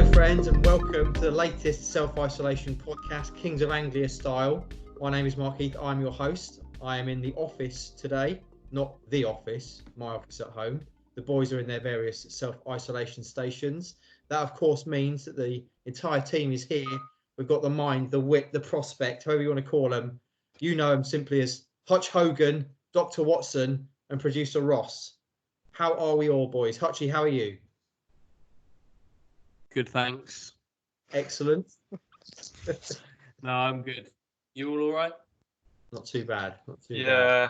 Hello, friends, and welcome to the latest self-isolation podcast, Kings of Anglia style. My name is Mark Heath. I'm your host. I am in the office today, not the office, my office at home. The boys are in their various self-isolation stations. That, of course, means that the entire team is here. We've got the mind, the wit, the prospect, however you want to call them. You know them simply as Hutch Hogan, Dr. Watson, and producer Ross. How are we all, boys? Hutchie, how are you? Good, thanks. Excellent. No, I'm good. You all right? Not too bad. Not too Yeah.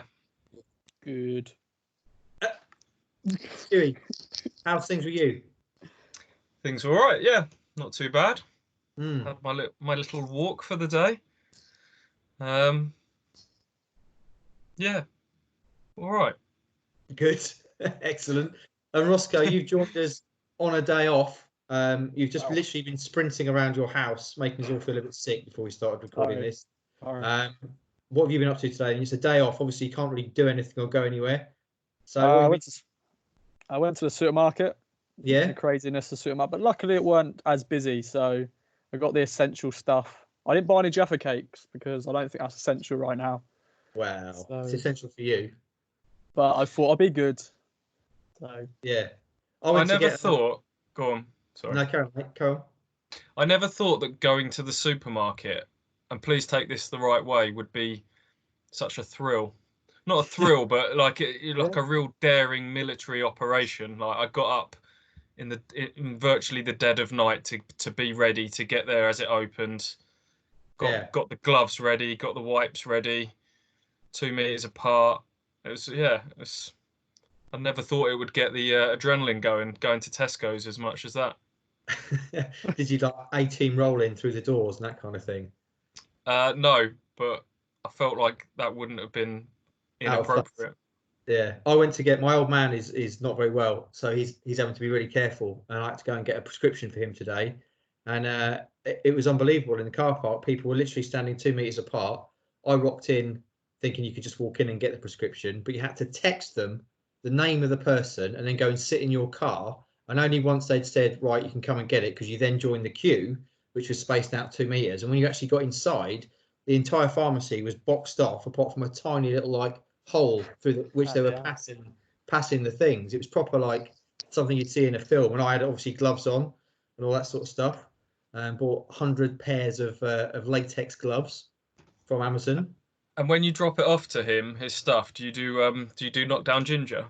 Good. bad. Stewie, how's things with you? Things were all right. Yeah, not too bad. Mm. Had my little walk for the day. Yeah, all right. Good. Excellent. And Roscoe, you've joined us on a day off. You've just literally been sprinting around your house, making us all feel a bit sick before we started recording this. What have you been up to today? And it's a day off. Obviously, you can't really do anything or go anywhere. So I went to the supermarket. Yeah. The craziness of the supermarket, but luckily it weren't as busy, so I got the essential stuff. I didn't buy any Jaffa cakes because I don't think that's essential right now. Wow, So, it's essential for you. But I thought I'd be good. So I Go on. Sorry. No, carry on, mate. Carry on. I never thought that going to the supermarket, and please take this the right way, would be such a thrill. Not a thrill, but like a real daring military operation. Like I got up in virtually the dead of night to be ready to get there as it opened. Got the gloves ready, got the wipes ready, 2 meters apart. I never thought it would get the adrenaline going to Tesco's as much as that. Did you like A-team rolling through the doors and that kind of thing? No, but I felt like that wouldn't have been inappropriate. Yeah, I went to get my old man is not very well, so he's having to be really careful, and I had to go and get a prescription for him today, and it was unbelievable. In the car park, people were literally standing 2 meters apart. I rocked in thinking you could just walk in and get the prescription, but you had to text them the name of the person and then go and sit in your car. And only once they'd said, right, you can come and get it, because you then joined the queue, which was spaced out 2 meters. And when you actually got inside, the entire pharmacy was boxed off, apart from a tiny little hole through which they were passing the things. It was proper like something you'd see in a film. And I had obviously gloves on and all that sort of stuff. And bought 100 pairs of latex gloves from Amazon. And when you drop it off to him, his stuff, do you do knockdown ginger?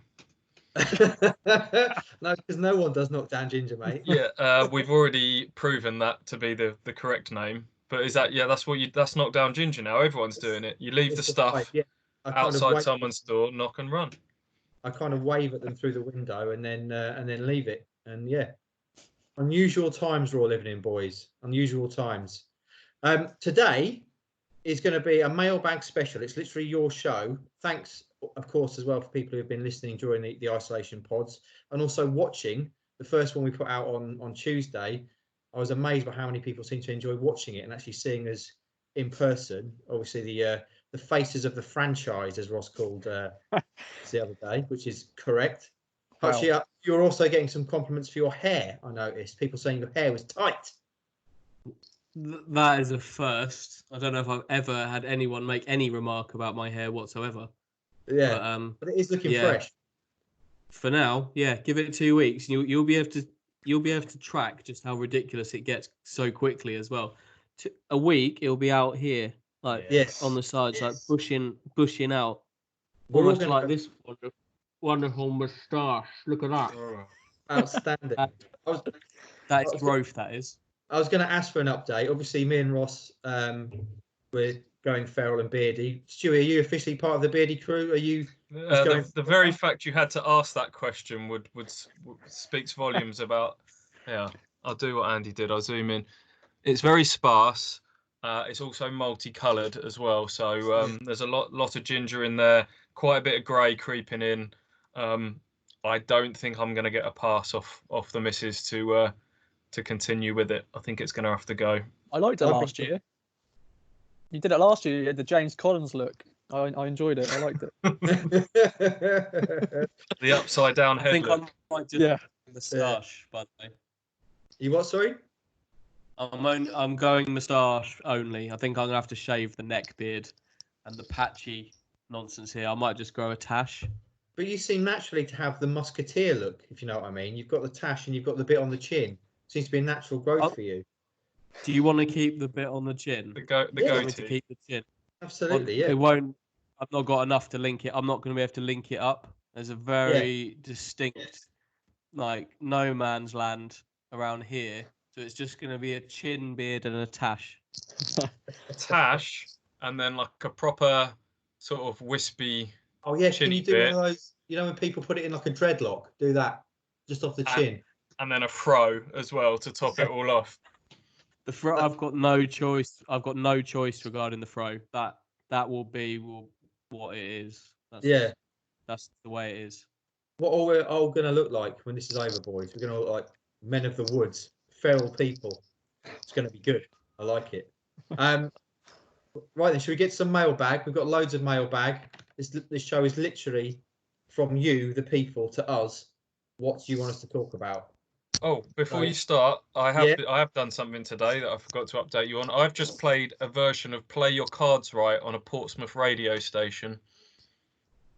No, because no one does knockdown ginger, mate. Yeah, we've already proven that to be the correct name. But is that that's knockdown ginger now? Everyone's doing it. You leave the stuff outside someone's door, knock and run. I kind of wave at them through the window and then leave it. And yeah, unusual times we're all living in, boys. Unusual times. Today is going to be a mailbag special. It's literally your show. Thanks, of course, as well for people who have been listening during the isolation pods and also watching the first one we put out on Tuesday. I was amazed by how many people seem to enjoy watching it and actually seeing us in person. Obviously, the faces of the franchise, as Ross called the other day, which is correct. Wow. Actually, you're also getting some compliments for your hair. I noticed people saying your hair was tight. That is a first. I don't know if I've ever had anyone make any remark about my hair whatsoever. Yeah, but it is looking fresh. For now, yeah, give it 2 weeks, and you'll be able to track just how ridiculous it gets so quickly as well. A week, it'll be out here, on the sides, like bushing out, almost like this wonderful moustache. Look at that. Outstanding. That is growth. That is. I was going to ask for an update. Obviously, me and Ross, we're going feral and beardy. Stewie, are you officially part of the beardy crew? Are you? The very fact you had to ask that question would speaks volumes about. Yeah, I'll do what Andy did. I'll zoom in. It's very sparse. It's also multicolored as well. So there's a lot of ginger in there. Quite a bit of grey creeping in. I don't think I'm going to get a pass off the missus to continue with it. I think it's going to have to go. I liked it last year. You did it last year. You had the James Collins look. I enjoyed it. I liked it. The upside down head. I think look. I might just moustache, by the way. You what? Sorry. I'm going moustache only. I think I'm gonna have to shave the neck beard and the patchy nonsense here. I might just grow a tash. But you seem naturally to have the musketeer look, if you know what I mean. You've got the tash and you've got the bit on the chin. Seems to be a natural growth for you. Do you want to keep the bit on the chin? The You want me goatee. to keep the chin? Absolutely, yeah. It won't. I've not got enough to link it. I'm not going to be able to link it up. There's a very distinct, like no man's land around here. So it's just going to be a chin, beard, and a tash. A tash, and then like a proper sort of wispy. Oh yeah, can you do bit. one of those? You know when people put it in like a dreadlock, do that just off the chin, and then a fro as well to top it all off. The fro, I've got no choice. I've got no choice regarding the fro. That will be what it is. That's the way it is. What are we all going to look like when this is over, boys? We're going to look like men of the woods, feral people. It's going to be good. I like it. Right then, should we get some mailbag? We've got loads of mailbag. This show is literally from you, the people, to us. What do you want us to talk about? Oh, before you start, I have done something today that I forgot to update you on. I've just played a version of Play Your Cards Right on a Portsmouth radio station.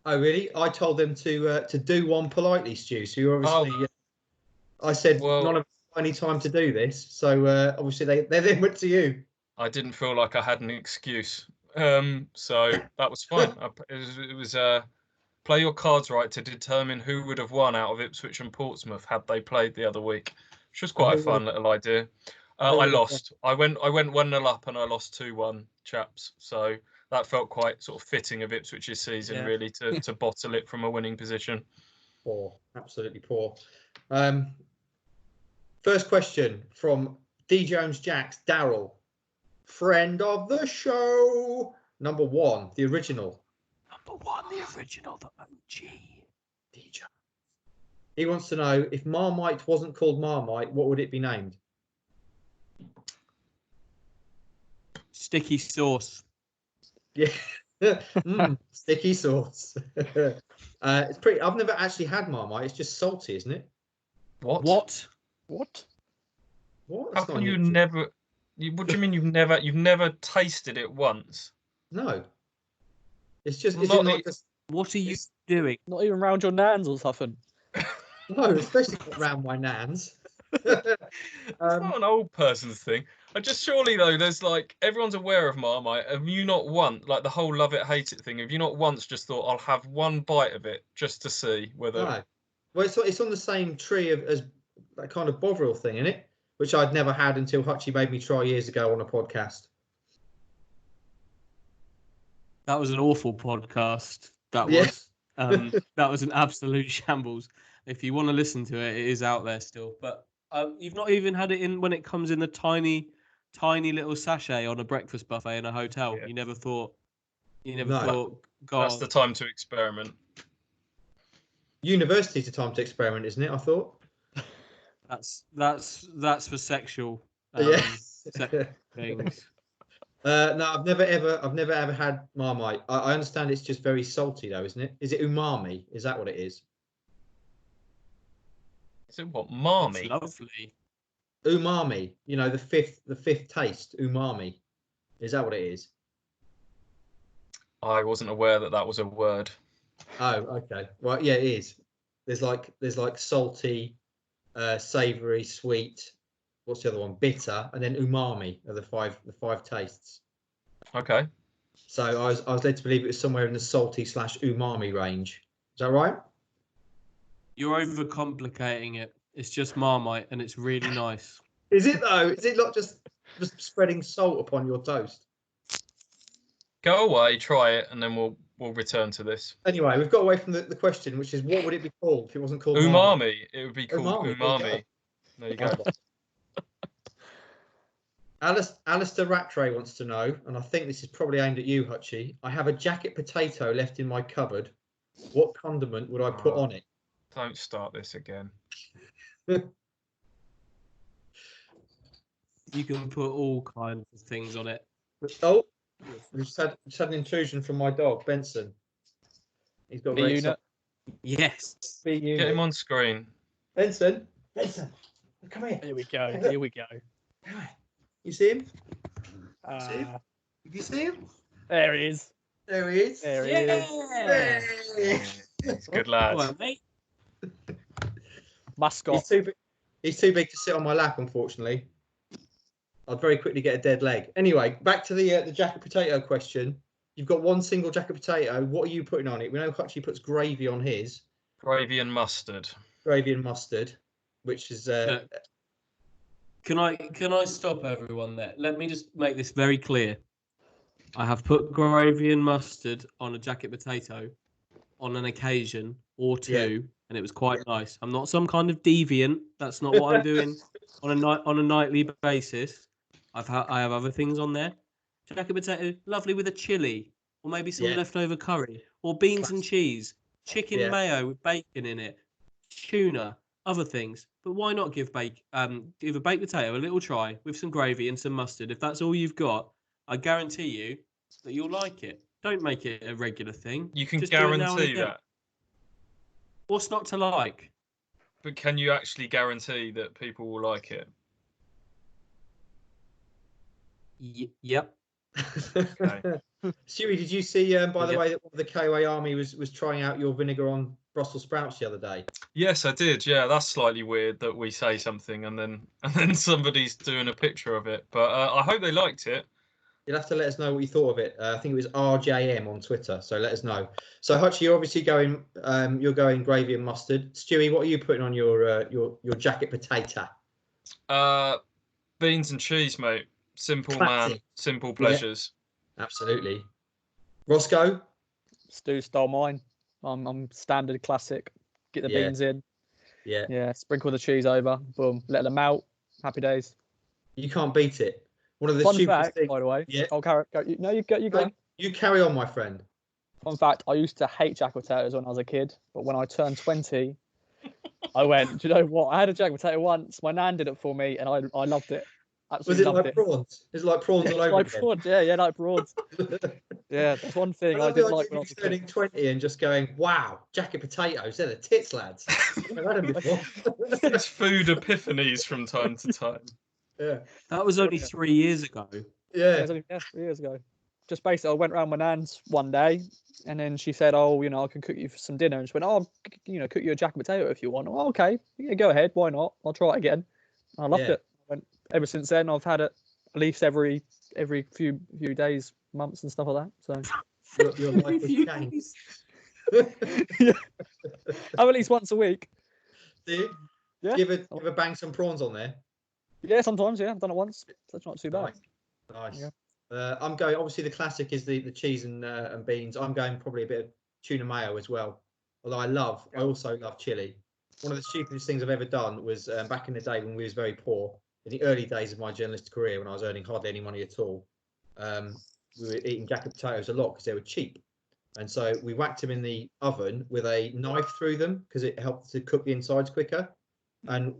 Oh, really? I told them to do one politely, Stu. So you obviously, I said none of us have any time to do this. So obviously they then went to you. I didn't feel like I had an excuse, so that was fine. It was play your cards right to determine who would have won out of Ipswich and Portsmouth had they played the other week, which was quite a fun little idea. I lost. I went 1-0 up and I lost 2-1, chaps. So that felt quite sort of fitting of Ipswich's season, really, to bottle it from a winning position. Poor, absolutely poor. First question from D Jones Jacks, Daryl, friend of the show. Number 1, the original. Number 1, the original, the OG. D Jones. He wants to know if Marmite wasn't called Marmite, what would it be named? Sticky sauce. Yeah. Sticky sauce. It's pretty. I've never actually had Marmite. It's just salty, isn't it? What? How can you never? What do you mean you've never tasted it once? No. It's just. What are you doing? Not even round your nans or something. No, especially not round my nans. It's not an old person's thing. Surely though, there's like everyone's aware of Marmite. Have you not once, like the whole love it hate it thing? Have you not once just thought I'll have one bite of it just to see whether? No. Well, it's on the same tree as that kind of Bovril thing, isn't it? Which I'd never had until Hutchie made me try years ago on a podcast. That was an awful podcast. That was. That was an absolute shambles. If you want to listen to it, it is out there still. But you've not even had it in when it comes in the tiny little sachet on a breakfast buffet in a hotel. Yeah. You never thought. God, that's the time to experiment. University's the time to experiment, isn't it? I thought. That's for sexual things. No, I've never ever had Marmite. I understand it's just very salty though, isn't it? Is it umami? Is that what it is? Is it what? Marmy? It's lovely. Umami. You know, the fifth taste. Umami. Is that what it is? I wasn't aware that was a word. Oh, okay. Well, yeah, it is. There's like salty, savoury, sweet. What's the other one? Bitter, and then umami are the five tastes. Okay. So I was led to believe it was somewhere in the salty / umami range. Is that right? You're overcomplicating it. It's just Marmite, and it's really nice. Is it though? Is it not just spreading salt upon your toast? Go away, try it, and then we'll return to this. Anyway, we've got away from the question, which is what would it be called if it wasn't called umami? Marmite? It would be called umami. There you go. Alistair Rattray wants to know, and I think this is probably aimed at you, Hutchie. I have a jacket potato left in my cupboard. What condiment would I put on it? Don't start this again. You can put all kinds of things on it. Oh, we just had an intrusion from my dog, Benson. He's got a unit. Yes. Get him on screen. Benson, come here. Here we go. Come here. You see him? Uh, Did you see him? there he is. There he is. There he Yeah. is. He's a good lad. All right, mate. Mascot. He's too big to sit on my lap, unfortunately. I'd very quickly get a dead leg. Anyway, back to the jacket potato question. You've got one single jacket potato. What are you putting on it? We know Hutchie puts gravy on his. Gravy and mustard. Gravy and mustard, which is. Can I stop everyone there? Let me just make this very clear. I have put gravy and mustard on a jacket potato on an occasion or two, and it was quite nice. I'm not some kind of deviant. That's not what I'm doing on a nightly basis. I have other things on there. Jacket potato, lovely with a chili, or maybe some leftover curry, or beans and cheese, chicken mayo with bacon in it, tuna, other things. But why not give a baked potato a little try with some gravy and some mustard? If that's all you've got, I guarantee you that you'll like it. Don't make it a regular thing. You can Just do it now and guarantee again. that. What's not to like? But can you actually guarantee that people will like it? Yep. Okay. Stewie, did you see, by the way, that the KOA Army was trying out your vinegar on Brussels sprouts the other day? Yes, I did. Yeah, that's slightly weird that we say something and then somebody's doing a picture of it. But I hope they liked it. You'll have to let us know what you thought of it. I think it was RJM on Twitter, so let us know. So Hutch, you're obviously going. You're going gravy and mustard. Stewie, what are you putting on your jacket potato? Beans and cheese, mate. Simple Classic. Man, simple pleasures. Yeah, absolutely. Roscoe? Stu stole mine. I'm standard classic. Get the beans in. Yeah. Yeah. Sprinkle the cheese over. Boom. Let them out. Happy days. You can't beat it. One of the Fun stupidest fact, things. by the way. Yeah. I'll carry. No, you go. You go. You carry on, my friend. Fun fact: I used to hate jacket potatoes when I was a kid, but when I turned 20, I went. Do you know what? I had a jacket potato once. My nan did it for me, and I loved it. Was it like prawns? Is it like prawns all over like again? prawns, yeah, like prawns. Yeah, that's one thing I did like when I was turning 20 and just going, wow, jacket potatoes, they're the tits, lads. I've never had them before. It's food epiphanies from time to time. Yeah. That was only 3 years ago. Yeah. It was only 3 years ago. Just basically, I went around my nan's one day, and then she said, "Oh, I can cook you for some dinner." And she went, "Oh, cook you a jacket potato if you want." Oh, okay, yeah, go ahead. Why not? I'll try it again. I loved it. Ever since then, I've had it at least every few days, months, and stuff like that. So your life has changed. Yeah. I'm at least once a week. Do you? Yeah. Give a bang some prawns on there. Yeah, sometimes. Yeah, I've done it once. That's not too bad. Nice. Yeah. I'm going. Obviously, the classic is the cheese and beans. I'm going probably a bit of tuna mayo as well. Although I also love chili. One of the stupidest things I've ever done was back in the day when we was very poor. In the early days of my journalistic career, when I was earning hardly any money at all, we were eating jacket potatoes a lot because they were cheap. And so we whacked them in the oven with a knife through them because it helped to cook the insides quicker. And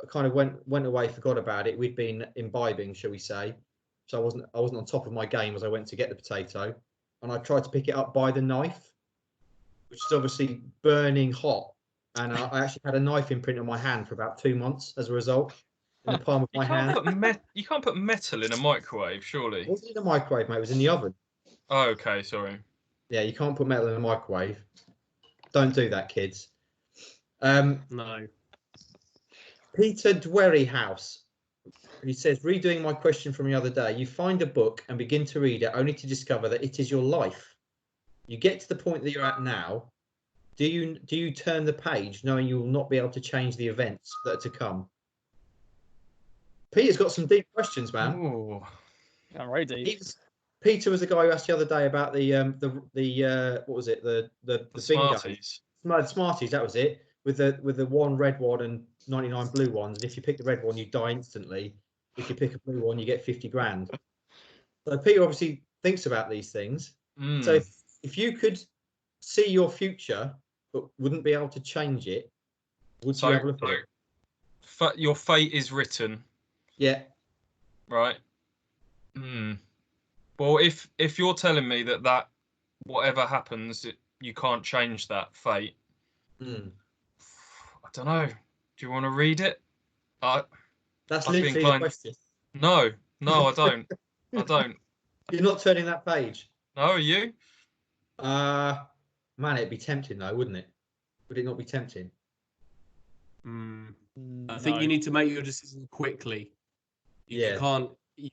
I kind of went away, forgot about it. We'd been imbibing, shall we say. So I wasn't on top of my game as I went to get the potato. And I tried to pick it up by the knife, which is obviously burning hot. And I actually had a knife imprint on my hand for about 2 months as a result. In the palm of my hand. You can't put metal in a microwave, surely. It wasn't in the microwave, mate. It was in the oven. Oh, okay, sorry. Yeah, you can't put metal in a microwave. Don't do that, kids. No. Peter Dwerryhouse. He says, redoing my question from the other day, you find a book and begin to read it only to discover that it is your life. You get to the point that you're at now. Do you turn the page knowing you will not be able to change the events that are to come? Peter's got some deep questions, man. Ooh. I'm very deep. Peter was the guy who asked the other day about the what was it, the Smarties. bingo. Smarties, that was it. With the one red one and 99 blue ones, and if you pick the red one, you die instantly. If you pick a blue one, you get 50 grand. So Peter obviously thinks about these things. So if you could see your future but wouldn't be able to change it, would you have a look at it? Your fate is written. Yeah. Right. Well, if you're telling me that whatever happens, you can't change that fate. I don't know. Do you want to read it? That's literally the question. No, No, I don't. I don't. You're not turning that page. No, are you? Man, it'd be tempting though, wouldn't it? Would it not be tempting? I think you need to make your decision quickly. You can't.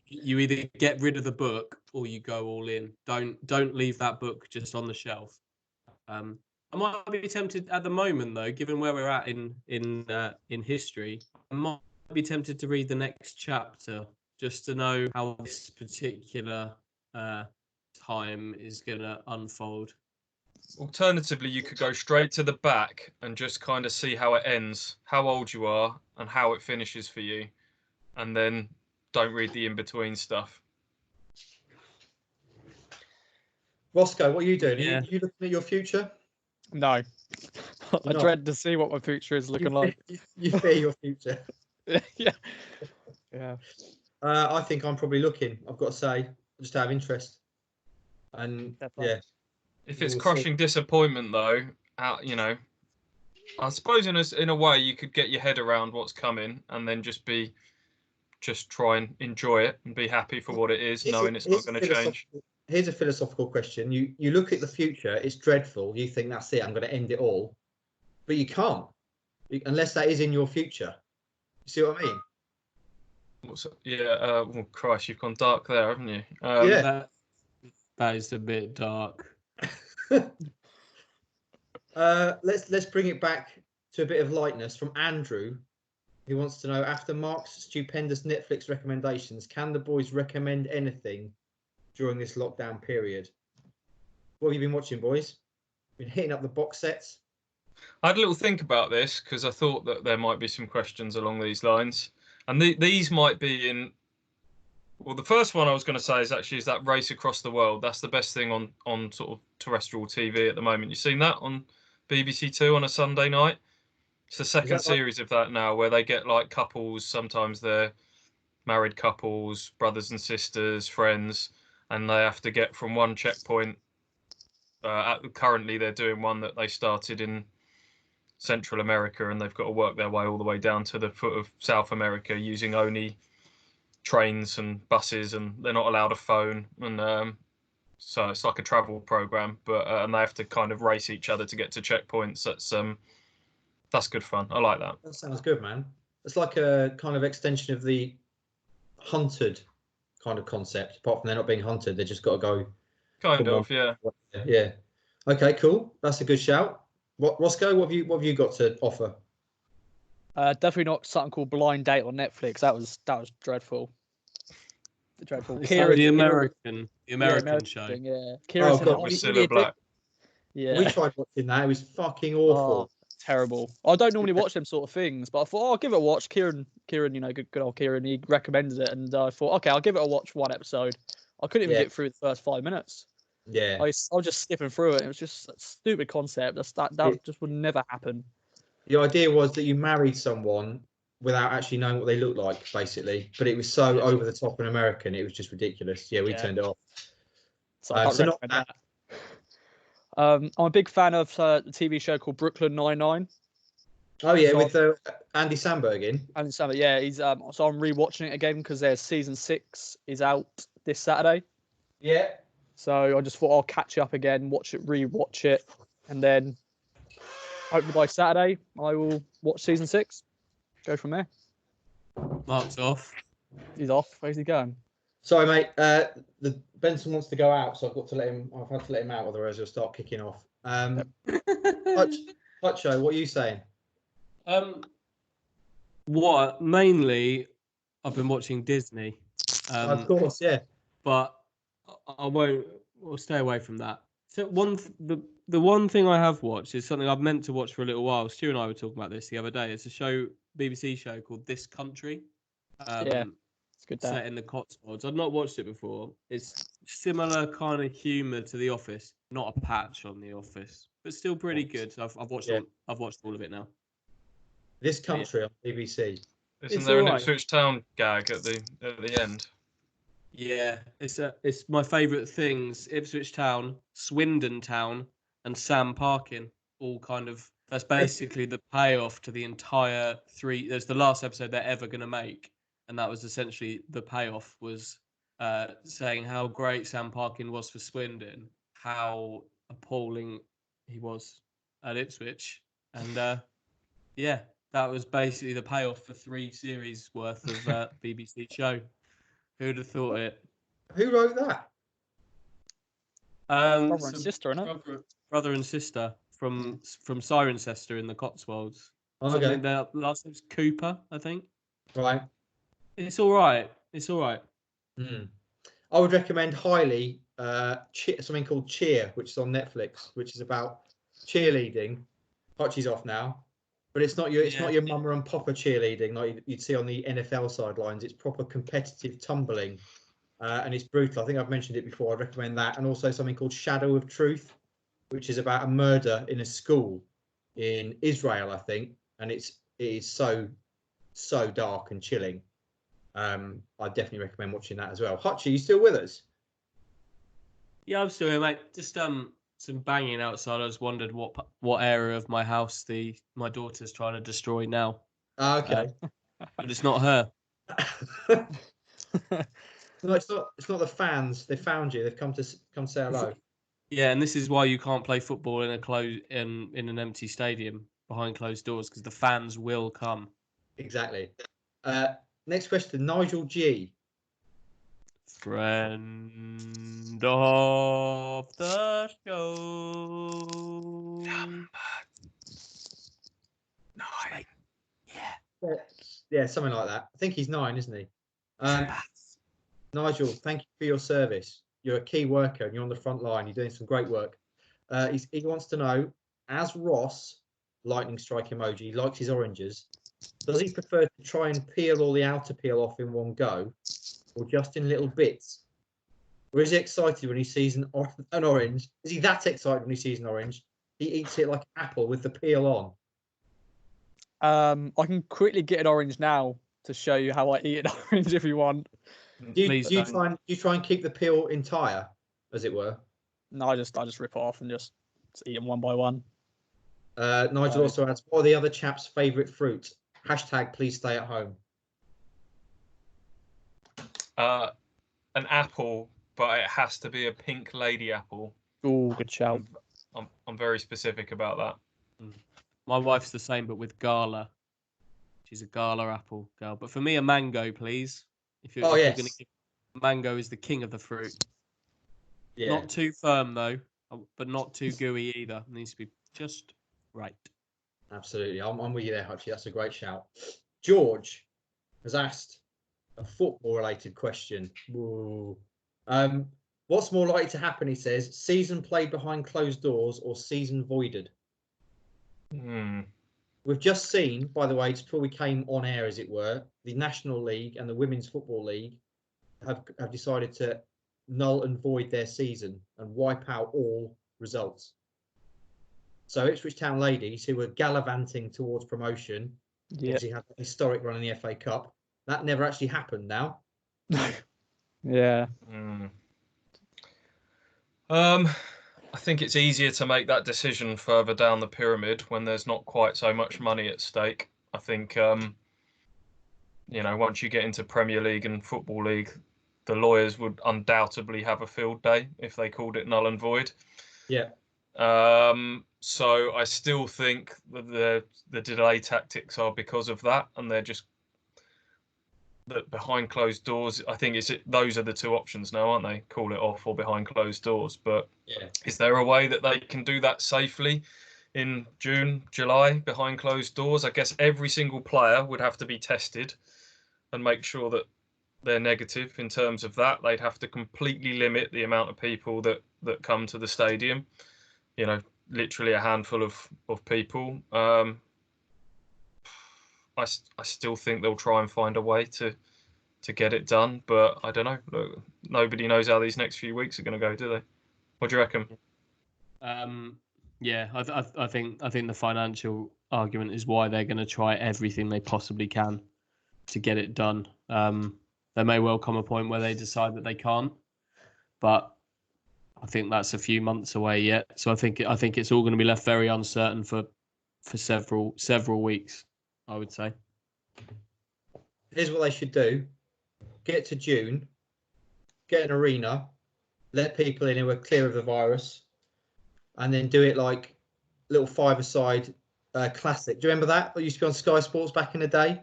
You either get rid of the book or you go all in. Don't leave that book just on the shelf. I might be tempted at the moment though, given where we're at in history. I might be tempted to read the next chapter just to know how this particular time is gonna unfold. Alternatively, you could go straight to the back and just kind of see how it ends, how old you are, and how it finishes for you, and then don't read the in-between stuff. Roscoe, what are you doing? Yeah. Are you looking at your future? No. I dread to see what my future is looking like. You fear your future. Yeah. Yeah. I think I'm probably looking. I've got to say, just out of interest. And Definitely. yeah. If it's We'll crushing disappointment, though, you know, I suppose in a way you could get your head around what's coming and then just try and enjoy it and be happy for what it is, knowing it's not going to change. Here's a philosophical question. You look at the future, it's dreadful. You think that's it, I'm going to end it all. But you can't, unless that is in your future. You see what I mean? Well, Christ, you've gone dark there, haven't you? Yeah. That is a bit dark. Let's bring it back to a bit of lightness from Andrew, who wants to know, after Mark's stupendous Netflix recommendations, can the boys recommend anything during this lockdown period? What have you been watching, boys? Been hitting up the box sets? I had a little think about this because I thought that there might be some questions along these lines, and these might be in. Well, the first one I was going to say is that Race Across the World. That's the best thing on sort of terrestrial TV at the moment. You've seen that on BBC Two on a Sunday night. It's the second series of that now, where they get like couples. Sometimes they're married couples, brothers and sisters, friends, and they have to get from one checkpoint. Currently, they're doing one that they started in Central America, and they've got to work their way all the way down to the foot of South America using only trains and buses, and they're not allowed a phone, and so it's like a travel program, but and they have to kind of race each other to get to checkpoints. That's good fun. I like that. That sounds good, man. It's like a kind of extension of the hunted kind of concept. Apart from they're not being hunted, they just got to go. Kind of, yeah. Yeah. Okay, cool. That's a good shout. Roscoe, what have you got to offer? Definitely not something called Blind Date on Netflix. That was dreadful. Dreadful. The American show. Thing, yeah. Oh, God, with Cilla Black. Yeah. We tried watching that. It was fucking awful. Terrible. I don't normally watch them sort of things, but I thought, I'll give it a watch. Kieran, you know, good old Kieran, he recommended it, and I thought, okay, I'll give it a watch. One episode. I couldn't even get through the first 5 minutes. Yeah. I was just skipping through it. It was just a stupid concept. That just would never happen. The idea was that you married someone without actually knowing what they look like, basically. But it was so over the top and American, it was just ridiculous. Yeah, we turned it off. So I can't recommend that. I'm a big fan of the TV show called Brooklyn Nine-Nine. Oh yeah, with Andy Samberg in. Andy Samberg, yeah. He's so I'm rewatching it again because their season 6 is out this Saturday. Yeah. So I just thought I'll catch up again, rewatch it, and then hopefully by Saturday I will watch season 6. Go from there. Mark's off. He's off. Where's he going? Sorry, mate. The Benson wants to go out, so I've had to let him out, otherwise he'll start kicking off. Hutcho, what are you saying? Mainly, I've been watching Disney. Of course, yeah. But we'll stay away from that. So the one thing I have watched is something I've meant to watch for a little while. Stu and I were talking about this the other day. It's a BBC show called This Country. It's good. Set in the Cotswolds. I've not watched it before. It's similar kind of humour to The Office. Not a patch on The Office, but still pretty good. I've watched all of it now. This Country on BBC. Isn't there an Ipswich Town gag at the end? Yeah, it's my favourite things: Ipswich Town, Swindon Town, and Sam Parkin. All kind of. That's basically the payoff to the entire 3. There's the last episode they're ever going to make, and that was essentially the payoff, was saying how great Sam Parkin was for Swindon, how appalling he was at Ipswich, and yeah, that was basically the payoff for 3 series worth of BBC show. Who'd have thought it? Who wrote that? Brother and sister, innit? Brother and sister from Cirencester in the Cotswolds. Okay. Their last name's Cooper, I think. Right. It's all right. It's all right. I would recommend highly something called Cheer, which is on Netflix, which is about cheerleading. Hutchie's off now, but it's not your mama and papa cheerleading like you'd see on the NFL sidelines. It's proper competitive tumbling, and it's brutal. I think I've mentioned it before. I'd recommend that, and also something called Shadow of Truth, which is about a murder in a school in Israel, I think, and it is so dark and chilling. I definitely recommend watching that as well. Hutchie, you still with us? Yeah, I'm still here, mate. Just some banging outside. I just wondered what area of my house my daughter's trying to destroy now. Okay. But it's not her. No, it's not the fans. They found you. They've come to say hello. Yeah, and this is why you can't play football in an empty stadium behind closed doors, because the fans will come. Exactly. Next question, Nigel G. Friend of the show. Nine. Yeah, something like that. I think he's 9, isn't he? Nigel, thank you for your service. You're a key worker and you're on the front line. You're doing some great work. He wants to know, as Ross, lightning strike emoji, likes his oranges, does he prefer to try and peel all the outer peel off in one go, or just in little bits? Or is he excited when he sees an orange? Is he that excited when he sees an orange? He eats it like an apple with the peel on. I can quickly get an orange now to show you how I eat an orange if you want. Do you try and keep the peel entire, as it were? No, I just rip it off and just eat them one by one. Nigel also adds, what are the other chaps' favourite fruit? # please stay at home. An apple, but it has to be a pink lady apple. Oh, good shout. I'm very specific about that. My wife's the same, but with gala. She's a gala apple girl. But for me, a mango, please. If you're going to give, mango is the king of the fruit. Yeah. Not too firm though, but not too gooey either. It needs to be just right. Absolutely, I'm with you there, Hutchie. That's a great shout. George has asked a football-related question. What's more likely to happen? He says, season played behind closed doors or season voided. We've just seen, by the way, before we came on air, as it were, the National League and the Women's Football League have decided to null and void their season and wipe out all results. So Ipswich Town ladies, who were gallivanting towards promotion, obviously had a historic run in the FA Cup. That never actually happened now. Yeah. I think it's easier to make that decision further down the pyramid when there's not quite so much money at stake. I think, once you get into Premier League and Football League, the lawyers would undoubtedly have a field day if they called it null and void. Yeah. So I still think that the delay tactics are because of that, and they're just that behind closed doors. I think those are the two options now, aren't they? Call it off or behind closed doors. But is there a way that they can do that safely in June, July behind closed doors? I guess every single player would have to be tested and make sure that they're negative in terms of that. They'd have to completely limit the amount of people that come to the stadium. Literally a handful of people. I still think they'll try and find a way to get it done, but I don't know. Look, nobody knows how these next few weeks are going to go, do they? What do you reckon? Yeah, I think the financial argument is why they're going to try everything they possibly can to get it done. There may well come a point where they decide that they can't, but I think that's a few months away yet. So I think it's all going to be left very uncertain for several weeks, I would say. Here's what they should do: get to June, get an arena, let people in who are clear of the virus, and then do it like little five-a-side classic. Do you remember that? That used to be on Sky Sports back in the day,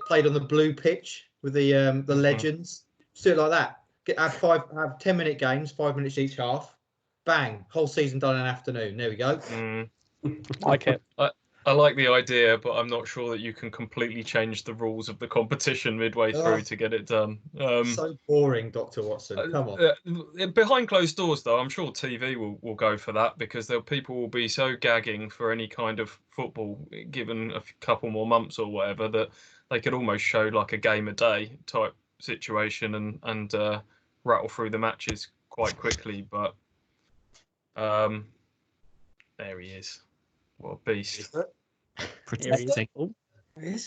played on the blue pitch with the legends. Just do it like that. Have 10-minute games, 5 minutes each half. Bang, whole season done in an afternoon. There we go. Like it. I like the idea, but I'm not sure that you can completely change the rules of the competition midway through to get it done. So boring, Dr. Watson. Come on. Behind closed doors, though, I'm sure TV will go for that because people will be so gagging for any kind of football, given a couple more months or whatever, that they could almost show like a game a day type situation and rattle through the matches quite quickly. But there he is. What a beast. Protecting.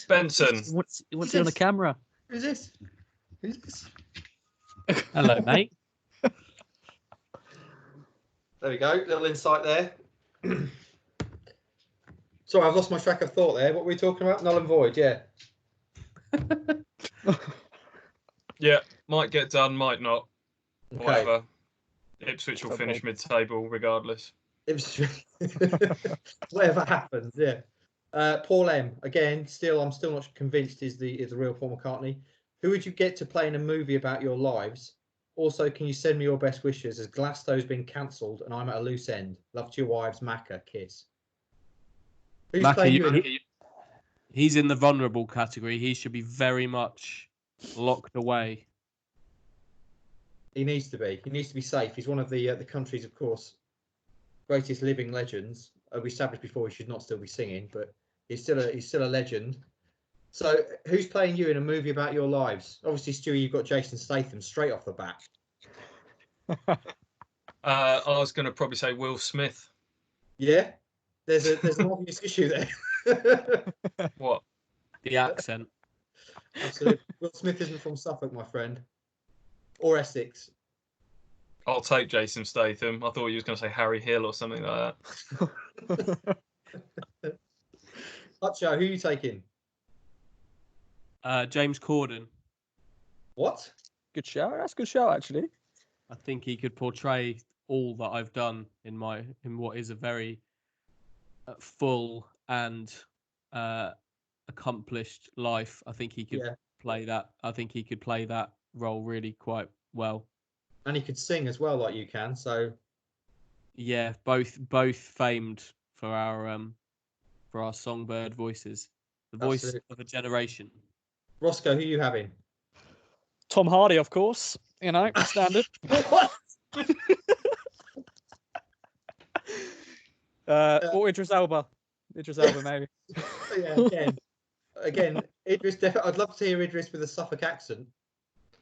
Benson. He wants it on the camera. Who's this? Who's this? Hello, mate. There we go. Little insight there. Sorry, I've lost my track of thought there. What were we talking about? Null and void, yeah. Yeah, might get done, might not. Okay. Whatever. Ipswich will finish mid-table regardless. Whatever happens, yeah. Paul M. Again, I'm still not convinced is the real Paul McCartney. Who would you get to play in a movie about your lives? Also, can you send me your best wishes as Glasgow's been cancelled and I'm at a loose end? Love to your wives, Macca. Kiss. Who's playing you? He's in the vulnerable category. He should be very much locked away. He needs to be. He needs to be safe. He's one of the country's, of course, greatest living legends. We established before he should not still be singing, but he's still a legend. So, who's playing you in a movie about your lives? Obviously, Stewie, you've got Jason Statham straight off the bat. I was going to probably say Will Smith. Yeah, there's an obvious issue there. What? The accent. Absolutely. Will Smith isn't from Suffolk, my friend, or Essex. I'll take Jason Statham. I thought you was going to say Harry Hill or something like that. Hutcho, who are you taking? James Corden. What? Good shout. That's a good shout, actually. I think he could portray all that I've done in what is a very full and accomplished life. I think he could play that. I think he could play that role really quite well. And he could sing as well, like you can. So yeah, both famed for our songbird voices, the voice of a generation. Roscoe, who are you having? Tom Hardy, of course. You know, standard. What? Or Idris Elba. Idris Elba, maybe. Yeah, again, Idris. I'd love to hear Idris with a Suffolk accent.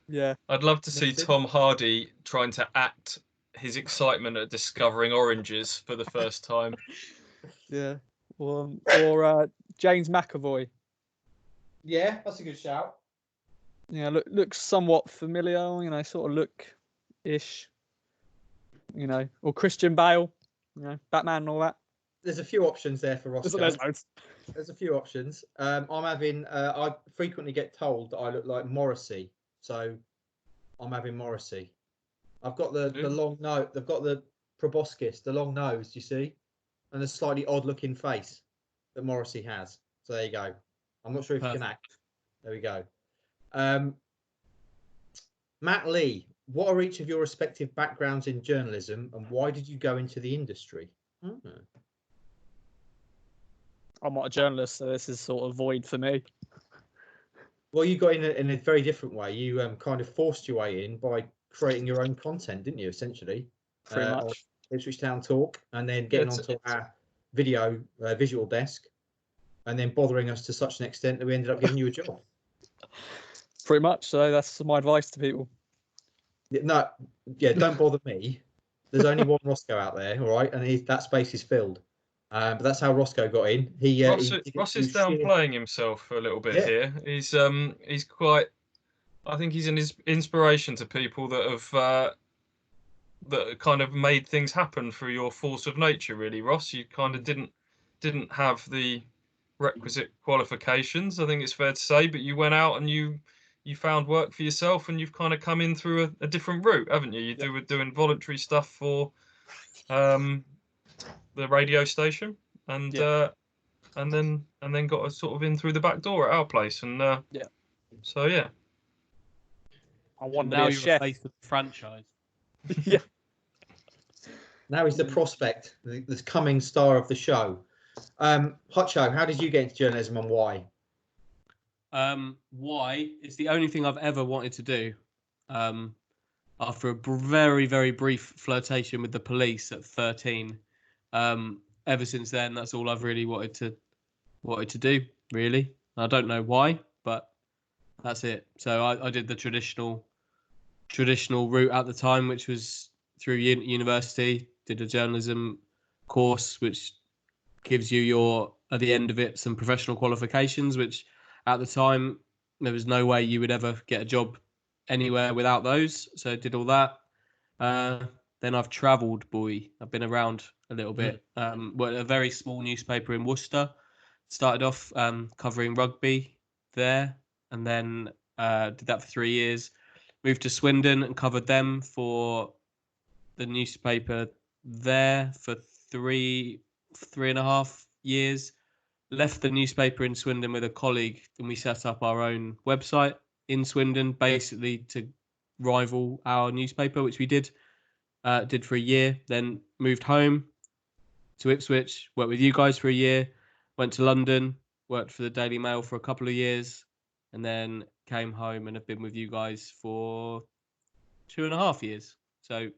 Yeah. I'd love to see Tom Hardy trying to act his excitement at discovering oranges for the first time. Yeah. Or James McAvoy. Yeah, that's a good shout. Yeah, looks somewhat familiar, you know, sort of look-ish. You know, or Christian Bale, you know, Batman and all that. There's a few options there for Roscoe. There's a few options. I'm having. I frequently get told that I look like Morrissey, so I'm having Morrissey. I've got the long nose. They've got the proboscis, the long nose. You see, and the slightly odd-looking face that Morrissey has. So there you go. I'm not sure if you can act. There we go. Matt Lee, what are each of your respective backgrounds in journalism, and why did you go into the industry? I'm not a journalist, so this is sort of void for me. Well, you got in a very different way. You kind of forced your way in by creating your own content, didn't you? Essentially, pretty much. Ipswich Town Talk, and then getting onto our visual desk, and then bothering us to such an extent that we ended up giving you a job. Pretty much. So that's my advice to people. Don't bother me. There's only one Roscoe out there, all right, and that space is filled. But that's how Roscoe got in. Ross is downplaying himself a little bit here. He's quite. I think he's an inspiration to people that have that kind of made things happen through your force of nature. Really, Ross, you kind of didn't have the requisite qualifications, I think it's fair to say, but you went out and you found work for yourself, and you've kind of come in through a different route, haven't you? You were doing voluntary stuff for the radio station, and then got a sort of in through the back door at our place, and so yeah. I want to now be a you're chef. a face of the franchise. Yeah. Now he's the prospect, the coming star of the show. Hotcho, how did you get into journalism and why? Why? It's the only thing I've ever wanted to do. After a very, very brief flirtation with the police at 13, ever since then, that's all I've really wanted to do. Really, I don't know why, but that's it. So I did the traditional route at the time, which was through university. Did a journalism course, which gives you at the end of it some professional qualifications, which at the time there was no way you would ever get a job anywhere without those. So I did all that. Then I've travelled, boy. I've been around a little bit. Worked at a very small newspaper in Worcester. Started off covering rugby there, and then did that for 3 years. Moved to Swindon and covered them for the newspaper there for 3.5 years. Left the newspaper in Swindon with a colleague, and we set up our own website in Swindon, basically to rival our newspaper, which we did for a year. Then moved home to Ipswich, worked with you guys for a year, went to London, worked for the Daily Mail for a couple of years, and then came home and have been with you guys for 2.5 years. So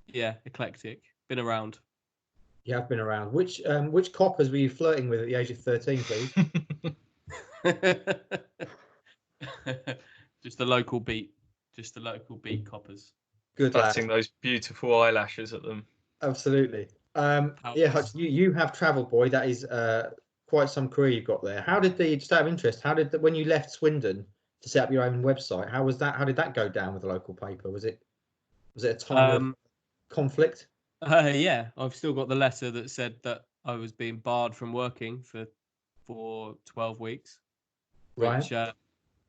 yeah, eclectic. Been around. You have been around. Which coppers were you flirting with at the age of 13, please? Just the local beat coppers. Good lad. Batting those beautiful eyelashes at them. Absolutely. Yeah, Hutch, you have travelled, boy. That is quite some career you've got there. Just out of interest, when you left Swindon to set up your own website, how was that? How did that go down with the local paper? Was it a time of conflict? Yeah, I've still got the letter that said that I was being barred from working for 12 weeks, right?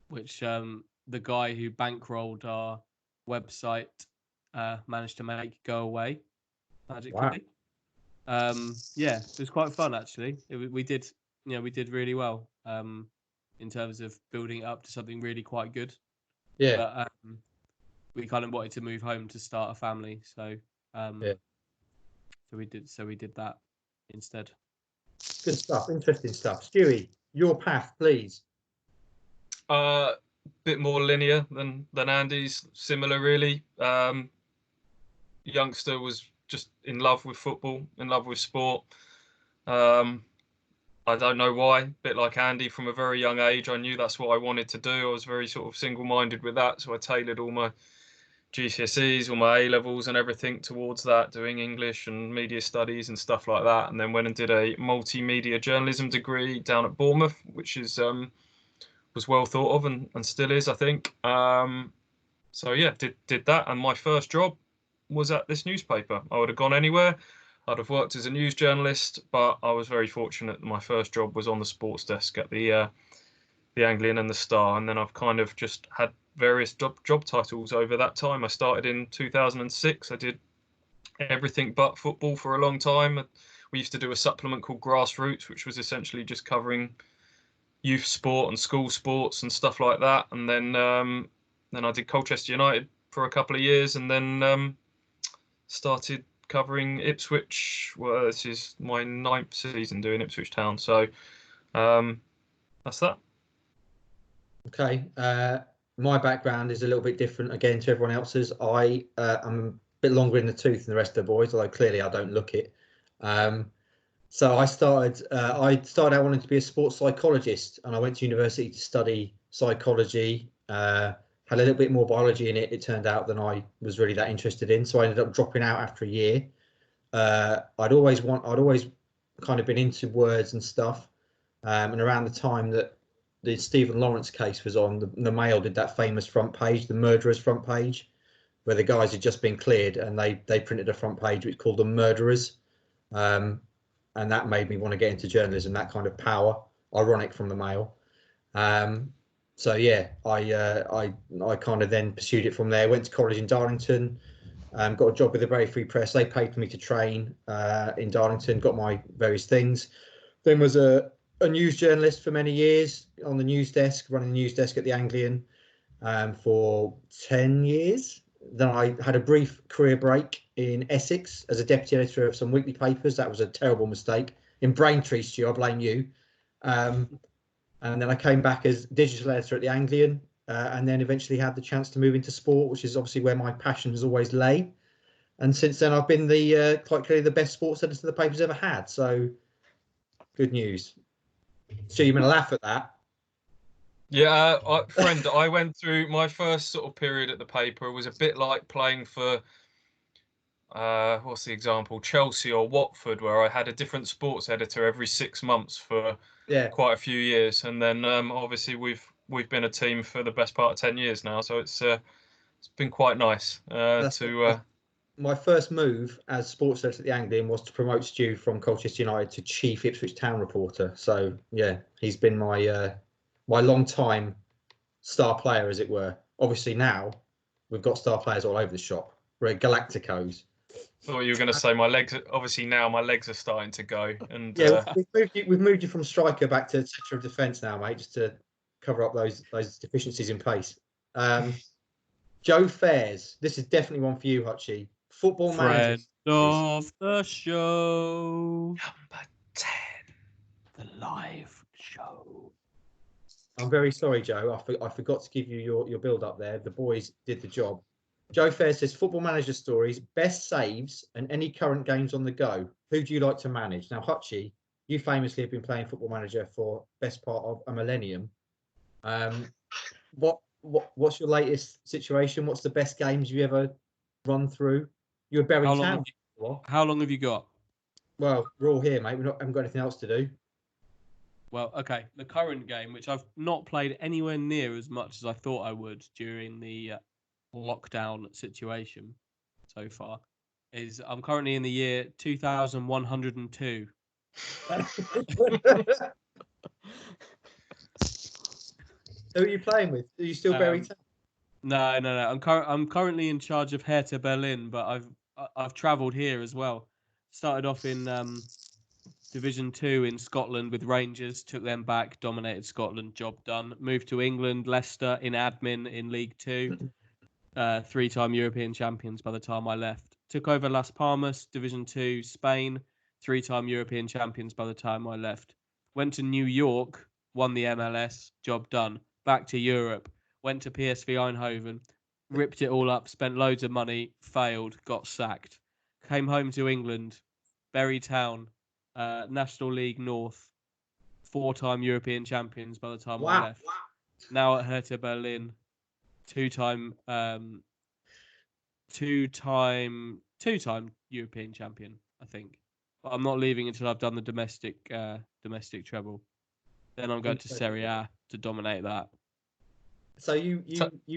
Which the guy who bankrolled our website managed to make go away magically. Wow. Yeah, it was quite fun actually. We did really well in terms of building it up to something really quite good. Yeah. But we kind of wanted to move home to start a family, so yeah. So we did that instead. Good stuff. Interesting stuff. Stewie, your path, please. Bit more linear than Andy's. Similar, really. Youngster was just in love with football, in love with sport. I don't know why. Bit like Andy, from a very young age, I knew that's what I wanted to do. I was very sort of single-minded with that, so I tailored all my GCSEs, all my A-levels and everything towards that, doing English and media studies and stuff like that, and then went and did a multimedia journalism degree down at Bournemouth, which is was well thought of and still is, I think. So yeah, did that, and my first job was at this newspaper. I would have gone anywhere. I'd have worked as a news journalist, but I was very fortunate that my first job was on the sports desk at the Anglian and the Star, and then I've kind of just had various job titles over that time. I started in 2006. I did everything but football for a long time. We used to do a supplement called Grassroots, which was essentially just covering youth sport and school sports and stuff like that. And then I did Colchester United for a couple of years, and then started covering Ipswich. Well, this is my 9th season doing Ipswich Town. So that's that. Okay. My background is a little bit different again to everyone else's. I'm a bit longer in the tooth than the rest of the boys, although clearly I don't look it. So I started out wanting to be a sports psychologist, and I went to university to study psychology. Had a little bit more biology in it, it turned out, than I was really that interested in. So I ended up dropping out after a year. I'd always kind of been into words and stuff. And around the time that the Stephen Lawrence case was on, the Mail did that famous front page, the murderers front page, where the guys had just been cleared, and they printed a front page which called them murderers. And that made me want to get into journalism, that kind of power. ironic from the Mail. So yeah, I kind of then pursued it from there. Went to college in Darlington, got a job with the Very Free Press. They paid for me to train in Darlington, got my various things. Then was a news journalist for many years on the news desk, running the news desk at the Anglian for 10 years. Then I had a brief career break in Essex as a deputy editor of some weekly papers. That was a terrible mistake. In Braintree, Stu, I blame you. And then I came back as digital editor at the Anglian, and then eventually had the chance to move into sport, which is obviously where my passion has always lay. And since then, I've been quite clearly the best sports editor the paper's ever had. So good news. So you're going to laugh at that. Yeah, friend, I went through my first sort of period at the paper. It was a bit like playing for, what's the example, Chelsea or Watford, where I had a different sports editor every 6 months for quite a few years, and then obviously we've been a team for the best part of 10 years now, so it's been quite nice My first move as sports editor at the Anglian was to promote Stu from Colchester United to chief Ipswich Town reporter. So yeah, he's been my long time star player, as it were. Obviously now we've got star players all over the shop. We're at Galacticos. I thought you were going to say my legs. Obviously now my legs are starting to go, and yeah, we've moved you from striker back to centre of defence now, mate, just to cover up those deficiencies in pace. Joe Fairs, this is definitely one for you, Hutchie. Football manager of the show, number 10, the live show. I'm very sorry, Joe. I forgot to give you your build up there. The boys did the job. Joe Fair says football manager stories, best saves, and any current games on the go. Who do you like to manage? Now, Hutchie, you famously have been playing football manager for best part of a millennium. What's your latest situation? What's the best games you ever run through? You're Berry Town. How long have you got? Well, we're all here, mate. Haven't got anything else to do. Well, okay. The current game, which I've not played anywhere near as much as I thought I would during the lockdown situation so far, is I'm currently in the year 2102. Who are you playing with? Are you still Berry Town? No. I'm currently in charge of Hertha Berlin, but I've travelled here as well. Started off in Division 2 in Scotland with Rangers, took them back, dominated Scotland, job done. Moved to England, Leicester in admin in League 2, 3-time European champions by the time I left. Took over Las Palmas, Division 2, Spain, 3-time European champions by the time I left. Went to New York, won the MLS, job done. Back to Europe, went to PSV Eindhoven, ripped it all up, spent loads of money, failed, got sacked. Came home to England, Berry Town, National League North, 4-time European champions by the time I left. Now at Hertha Berlin, two-time European champion, I think. But I'm not leaving until I've done the domestic treble. Then I'm going to Serie A to dominate that. So you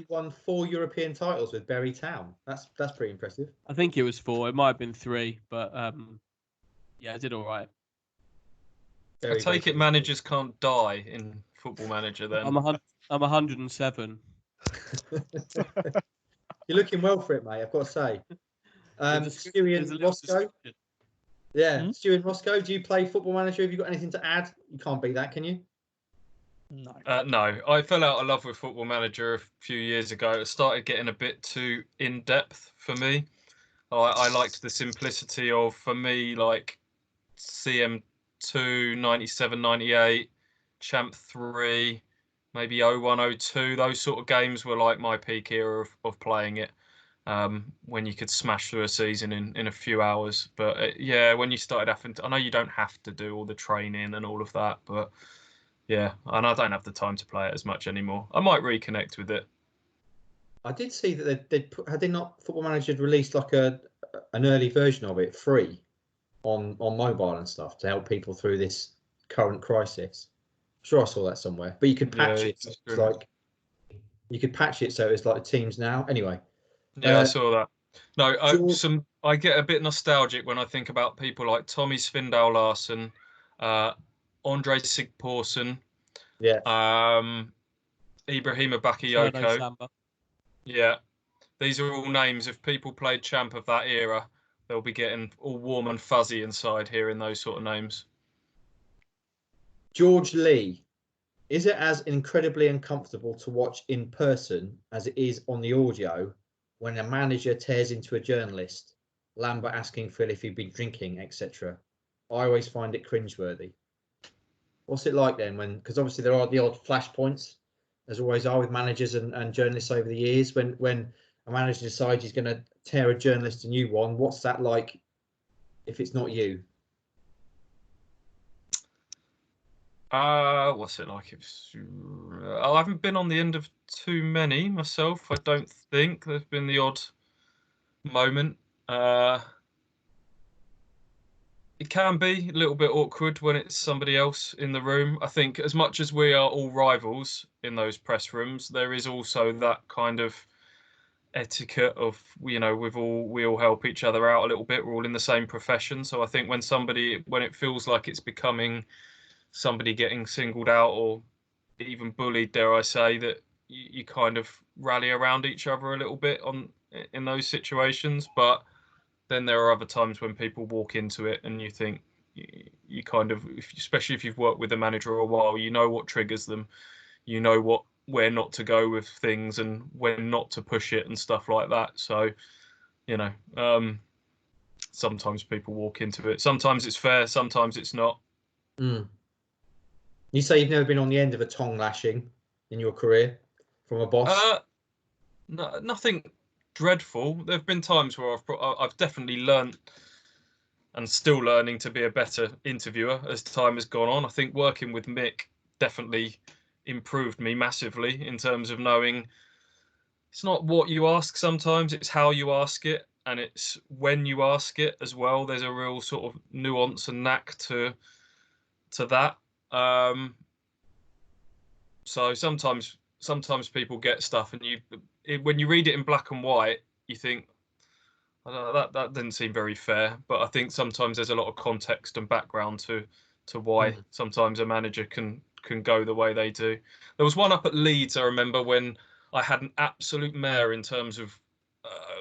won 4 European titles with Berry Town. That's pretty impressive. I think it was 4. It might have been 3, but yeah, I did all right. I take it managers can't die in Football Manager then. I'm 107. You're looking well for it, mate, I've got to say. Stewie and Roscoe. Yeah, Stewie and Roscoe, do you play Football Manager? Have you got anything to add? You can't beat that, can you? No. No, I fell out of love with Football Manager a few years ago. It started getting a bit too in-depth for me. I liked the simplicity of, for me, like CM2, 97, 98, Champ 3, maybe 01, 02. Those sort of games were like my peak era of playing it, when you could smash through a season in a few hours. But yeah, when you started having to, I know you don't have to do all the training and all of that, but yeah, and I don't have the time to play it as much anymore. I might reconnect with it. I did see that had they not Football Manager released like an early version of it free on mobile and stuff to help people through this current crisis. I'm sure I saw that somewhere, but you could patch it. It's like you could patch it so it's like Teams now. Anyway. Yeah, I saw that. No, I get a bit nostalgic when I think about people like Tommy Svindal Larsen, Andre Sigporsson, Yeah. Ibrahima Cherno Bakayoko. Samba. Yeah, these are all names. If people played champ of that era, they'll be getting all warm and fuzzy inside hearing those sort of names. George Lee. Is it as incredibly uncomfortable to watch in person as it is on the audio when a manager tears into a journalist, Lambert asking Phil if he'd been drinking, etc.? I always find it cringeworthy. What's it like then because obviously there are the odd flashpoints, as always are with managers and journalists over the years, when a manager decides he's going to tear a journalist a new one. What's that like if it's not you? What's it like? I haven't been on the end of too many myself. I don't think there's been the odd moment. It can be a little bit awkward when it's somebody else in the room. I think as much as we are all rivals in those press rooms, there is also that kind of etiquette of, we all help each other out a little bit. We're all in the same profession. So I think when it feels like it's becoming somebody getting singled out or even bullied, dare I say, that you kind of rally around each other a little bit in those situations. But then there are other times when people walk into it and you think you kind of, especially if you've worked with a manager a while, you know what triggers them, you know where not to go with things and when not to push it and stuff like that. So, sometimes people walk into it. Sometimes it's fair, sometimes it's not. Mm. You say you've never been on the end of a tongue lashing in your career from a boss? No, nothing dreadful. There have been times where I've definitely learned and still learning to be a better interviewer as time has gone on. I think working with Mick definitely improved me massively in terms of knowing it's not what you ask sometimes, it's how you ask it, and it's when you ask it as well. There's a real sort of nuance and knack to that. So sometimes people get stuff, and when you read it in black and white, you think, I don't know, that didn't seem very fair. But I think sometimes there's a lot of context and background to why sometimes a manager can go the way they do. There was one up at Leeds, I remember, when I had an absolute mare in terms of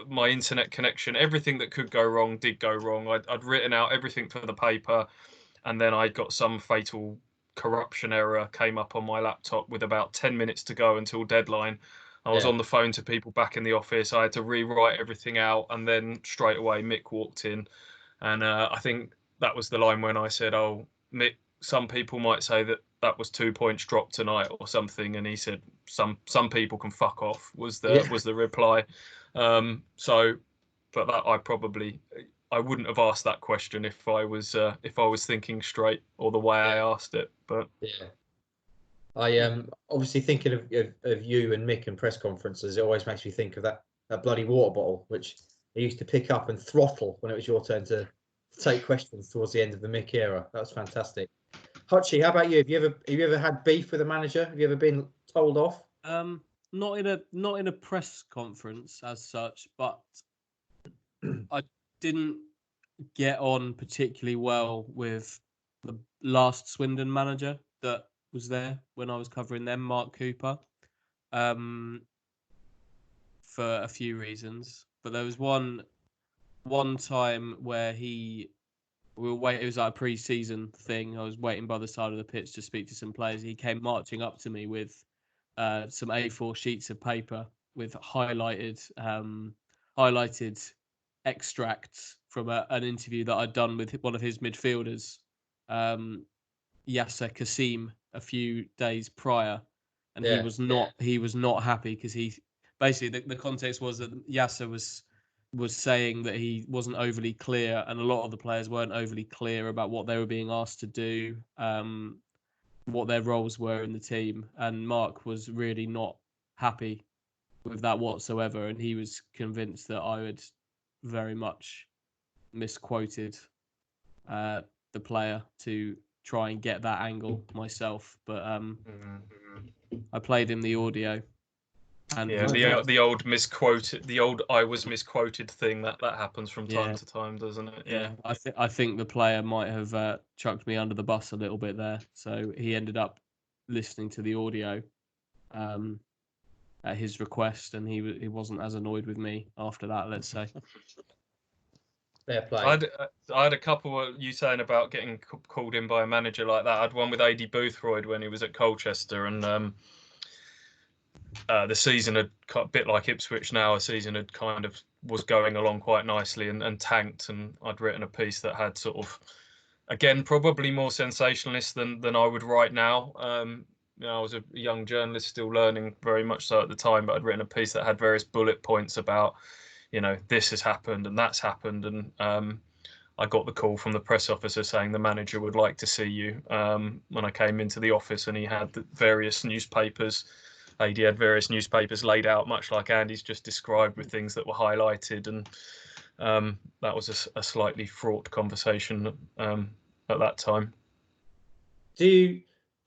my internet connection. Everything that could go wrong did go wrong. I'd written out everything for the paper, and then I got some fatal corruption error came up on my laptop with about 10 minutes to go until deadline. I was on the phone to people back in the office. I had to rewrite everything out, and then straight away Mick walked in, and I think that was the line when I said, "Oh, Mick, some people might say that was 2 points dropped tonight or something," and he said, "Some people can fuck off," was the reply. But that I wouldn't have asked that question if I was thinking straight or the way I asked it. But yeah. I obviously thinking of you and Mick and press conferences, it always makes me think of that bloody water bottle which they used to pick up and throttle when it was your turn to take questions towards the end of the Mick era. That was fantastic. Hutchie, how about you? Have you ever had beef with a manager? Have you ever been told off? Not in a press conference as such, but I didn't get on particularly well with the last Swindon manager that was there when I was covering them, Mark Cooper, for a few reasons. But there was one time where we were waiting. It was like a pre-season thing. I was waiting by the side of the pitch to speak to some players. He came marching up to me with some A4 sheets of paper with highlighted extracts from an interview that I'd done with one of his midfielders, Yasser Kasim, a few days prior, and he was not happy because he basically the context was that Yasser was saying that he wasn't overly clear, and a lot of the players weren't overly clear about what they were being asked to do, what their roles were in the team, and Mark was really not happy with that whatsoever, and he was convinced that I had very much misquoted the player to try and get that angle myself. But I played him the audio And yeah, the old misquoted, the old I was misquoted thing that happens from time to time, doesn't it? Yeah, I think the player might have chucked me under the bus a little bit there. So he ended up listening to the audio at his request, and he wasn't as annoyed with me after that. Let's say. Fair play. I had a couple you saying about getting called in by a manager like that. I had one with AD Boothroyd when he was at Colchester, and the season had, a bit like Ipswich now, a season had kind of was going along quite nicely and tanked, and I'd written a piece that had sort of, again, probably more sensationalist than I would write now. I was a young journalist, still learning very much so at the time, but I'd written a piece that had various bullet points about, this has happened and that's happened, and I got the call from the press officer saying the manager would like to see you when I came into the office, and he had the various newspapers. AD had various newspapers laid out, much like Andy's just described, with things that were highlighted, and that was a slightly fraught conversation at that time.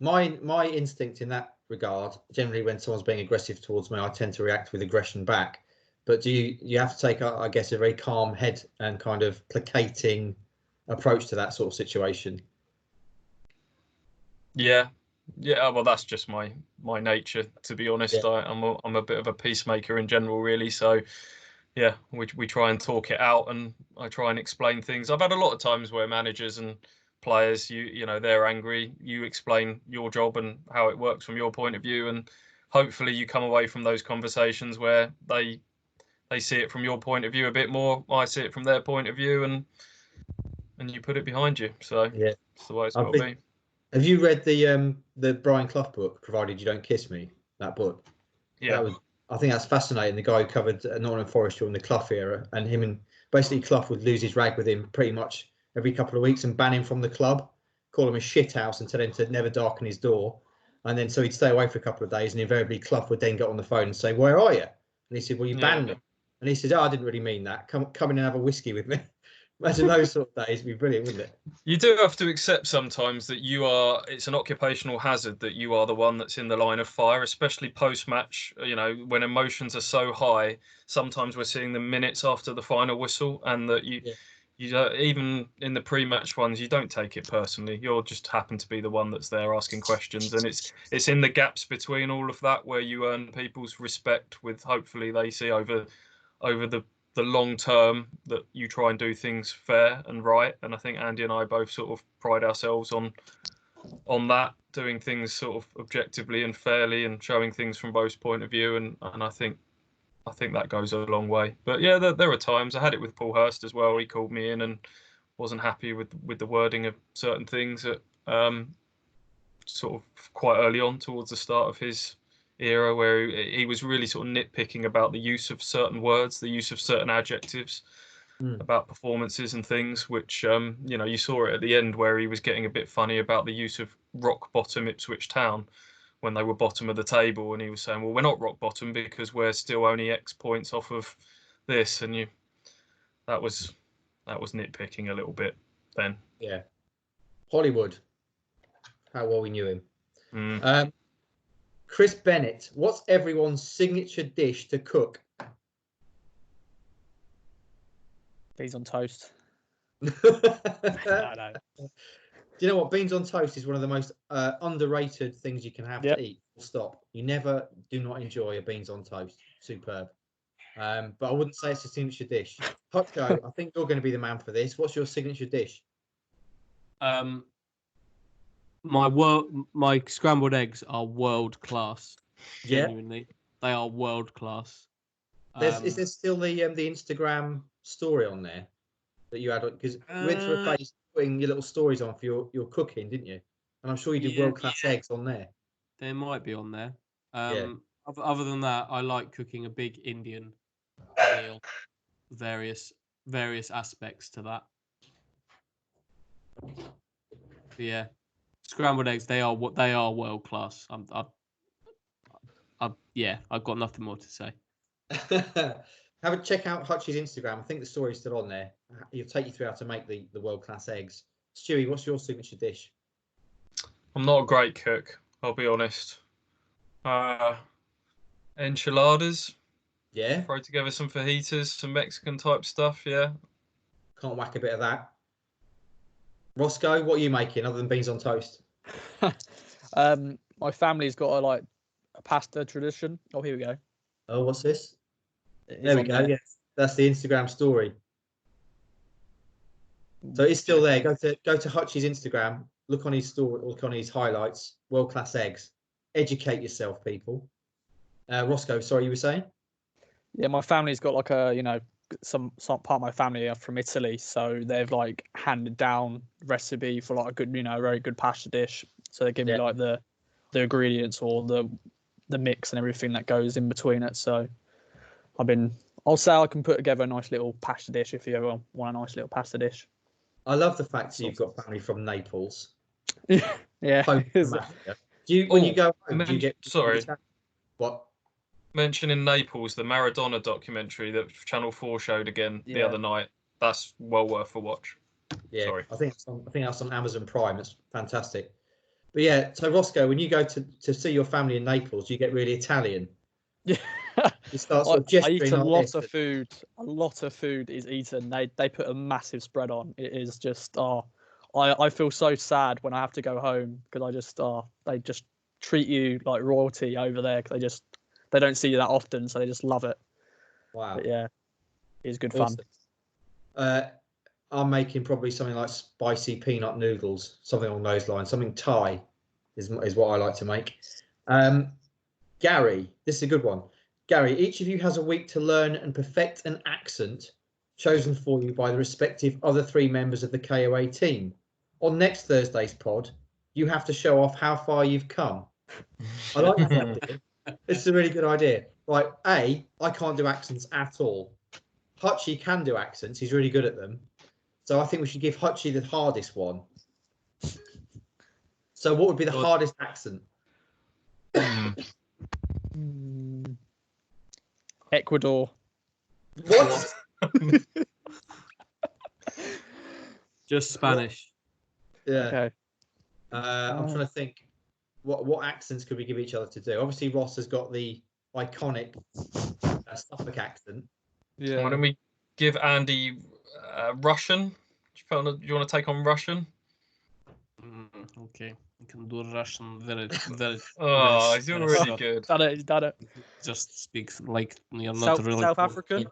My instinct in that regard, generally when someone's being aggressive towards me, I tend to react with aggression back. But do you have to take, I guess, a very calm head and kind of placating approach to that sort of situation? Yeah. Well, that's just my nature, to be honest. Yeah. I'm a bit of a peacemaker in general, really. So, yeah, we try and talk it out, and I try and explain things. I've had a lot of times where managers and players, they're angry. You explain your job and how it works from your point of view, and hopefully you come away from those conversations where they see it from your point of view a bit more. I see it from their point of view, and you put it behind you. So yeah, that's the way it's got to be. Have you read the Brian Clough book, Provided You Don't Kiss Me? That book. Yeah. I think that's fascinating. The guy who covered Nottingham Forest during the Clough era, and basically Clough would lose his rag with him pretty much every couple of weeks and ban him from the club, call him a shithouse, and tell him to never darken his door. And then so he'd stay away for a couple of days, and invariably Clough would then get on the phone and say, "Where are you?" And he said, "Well, you banned me." And he said, "Oh, I didn't really mean that. Come in and have a whiskey with me." Imagine those sort of days. It'd be brilliant, wouldn't it? You do have to accept sometimes that it's an occupational hazard, that you are the one that's in the line of fire, especially post-match, when emotions are so high. Sometimes we're seeing them minutes after the final whistle, and that you even in the pre-match ones, you don't take it personally. You're just happen to be the one that's there asking questions, and it's in the gaps between all of that where you earn people's respect, with hopefully they see over the long term that you try and do things fair and right. And I think Andy and I both sort of pride ourselves on that, doing things sort of objectively and fairly, and showing things from both point of view. And I think that goes a long way. But yeah, there are times. I had it with Paul Hurst as well. He called me in and wasn't happy with the wording of certain things that sort of quite early on towards the start of his era, where he was really sort of nitpicking about the use of certain words, the use of certain adjectives about performances and things, which you saw it at the end where he was getting a bit funny about the use of rock bottom Ipswich Town when they were bottom of the table, and he was saying, well, we're not rock bottom because we're still only X points off of this, and that was nitpicking a little bit then. Yeah. Hollywood, how well we knew him. Chris Bennett, what's everyone's signature dish to cook? Beans on toast. No. Do you know what? Beans on toast is one of the most underrated things you can have to eat. Stop. You never do not enjoy a beans on toast. Superb. But I wouldn't say it's a signature dish. Hutcho, I think you're going to be the man for this. What's your signature dish? My scrambled eggs are world class. Genuinely, they are world class. Is there still the Instagram story on there that you had? Because you went through a phase putting your little stories on for your cooking, didn't you? And I'm sure you did world class eggs on there. They might be on there. Other than that, I like cooking a big Indian meal. Various aspects to that. But yeah, scrambled eggs. They are world class. I've got nothing more to say. Have a check out Hutch's Instagram. I think the story's still on there. He'll take you through how to make the world class eggs. Stewie, what's your signature dish? I'm not a great cook, I'll be honest. Enchiladas. Yeah. Throw together some fajitas, some Mexican type stuff. Yeah. Can't whack a bit of that. Roscoe, what are you making other than beans on toast? My family's got a pasta tradition. Oh, here we go. Oh, what's this? It is There we on go. there. Yes, that's the Instagram story. So it's still there. Go to Hutchie's Instagram. Look on his story. Look on his highlights. World class eggs. Educate yourself, people. Roscoe, sorry, you were saying? Yeah, my family's got some part of my family are from Italy, so they've handed down recipe for a good, a very good pasta dish. So they give me the ingredients or the mix and everything that goes in between it. So I'll say I can put together a nice little pasta dish if you ever want a nice little pasta dish. I love the fact that you've got family from Naples. Yeah. Home from Africa. When you go home, do you get what? Mentioning Naples, the Maradona documentary that Channel 4 showed again the other night. That's well worth a watch. Yeah, sorry. I think that's on Amazon Prime. It's fantastic. But yeah, so Roscoe, when you go to see your family in Naples, you get really Italian. Yeah. You start sort of gesturing. I eat a lot of food. A lot of food is eaten. They put a massive spread on. It is just I feel so sad when I have to go home because they just treat you like royalty over there because they don't see you that often, so they just love it. Wow. But yeah, it's good awesome. fun. I'm making probably something like spicy peanut noodles, something along those lines. Something Thai is what I like to make. Gary, this is a good one. Gary, each of you has a week to learn and perfect an accent chosen for you by the respective other 3 members of the KOA team. On next Thursday's pod, you have to show off how far you've come. I like this idea. This is a really good idea. Right, I can't do accents at all. Hutchie can do accents. He's really good at them. So I think we should give Hutchie the hardest one. So what would be the hardest accent? Ecuador. What? Just Spanish. Yeah. Okay. I'm trying to think. What accents could we give each other to do? Obviously, Ross has got the iconic Suffolk accent. Yeah. Why don't we give Andy Russian? Do you want to take on Russian? Okay, I can do Russian very, very. Oh, very, you're really good. He's done it. Just speak like you're not really South African.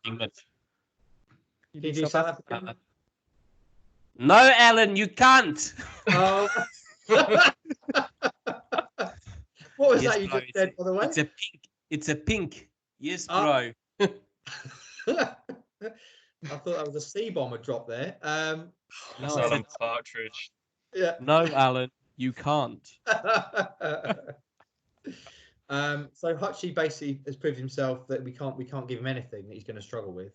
You do South African? No, Alan, you can't. Oh. What was that you just said, by the way? It's a pink. Yes, bro. I thought that was a C-bomber drop there. That's Alan Partridge. Yeah. No, Alan, you can't. So Hutchie basically has proved himself that we can't give him anything that he's going to struggle with.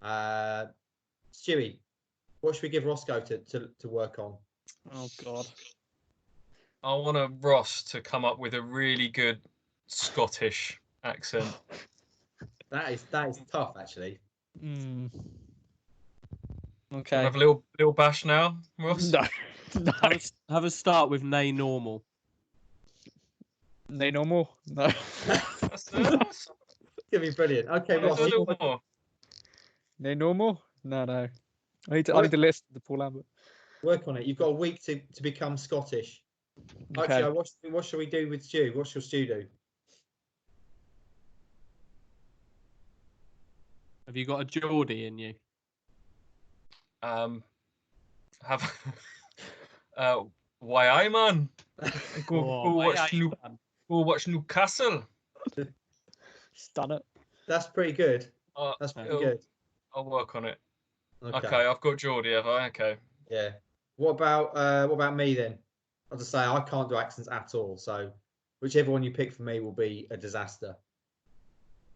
Stewie, what should we give Roscoe to work on? Oh God. I want Ross to come up with a really good Scottish accent. That is tough, actually. Okay. Have a little bash now, Ross. No. Have a start with nay normal. Nay normal. No. That's Gonna be brilliant. Okay, Ross. a little more. Nay normal. No. I need to listen to Paul Lambert. Work on it. You've got a week to become Scottish. Okay. Actually, what shall we do with Stu? What shall Stu do? Have you got a Geordie in you? Why I man? Go watch Newcastle. Done it. That's pretty good. That's pretty good. I'll work on it. Okay, I've got Geordie, have I? Okay. Yeah. What about me then? As I say, I can't do accents at all. So whichever one you pick for me will be a disaster.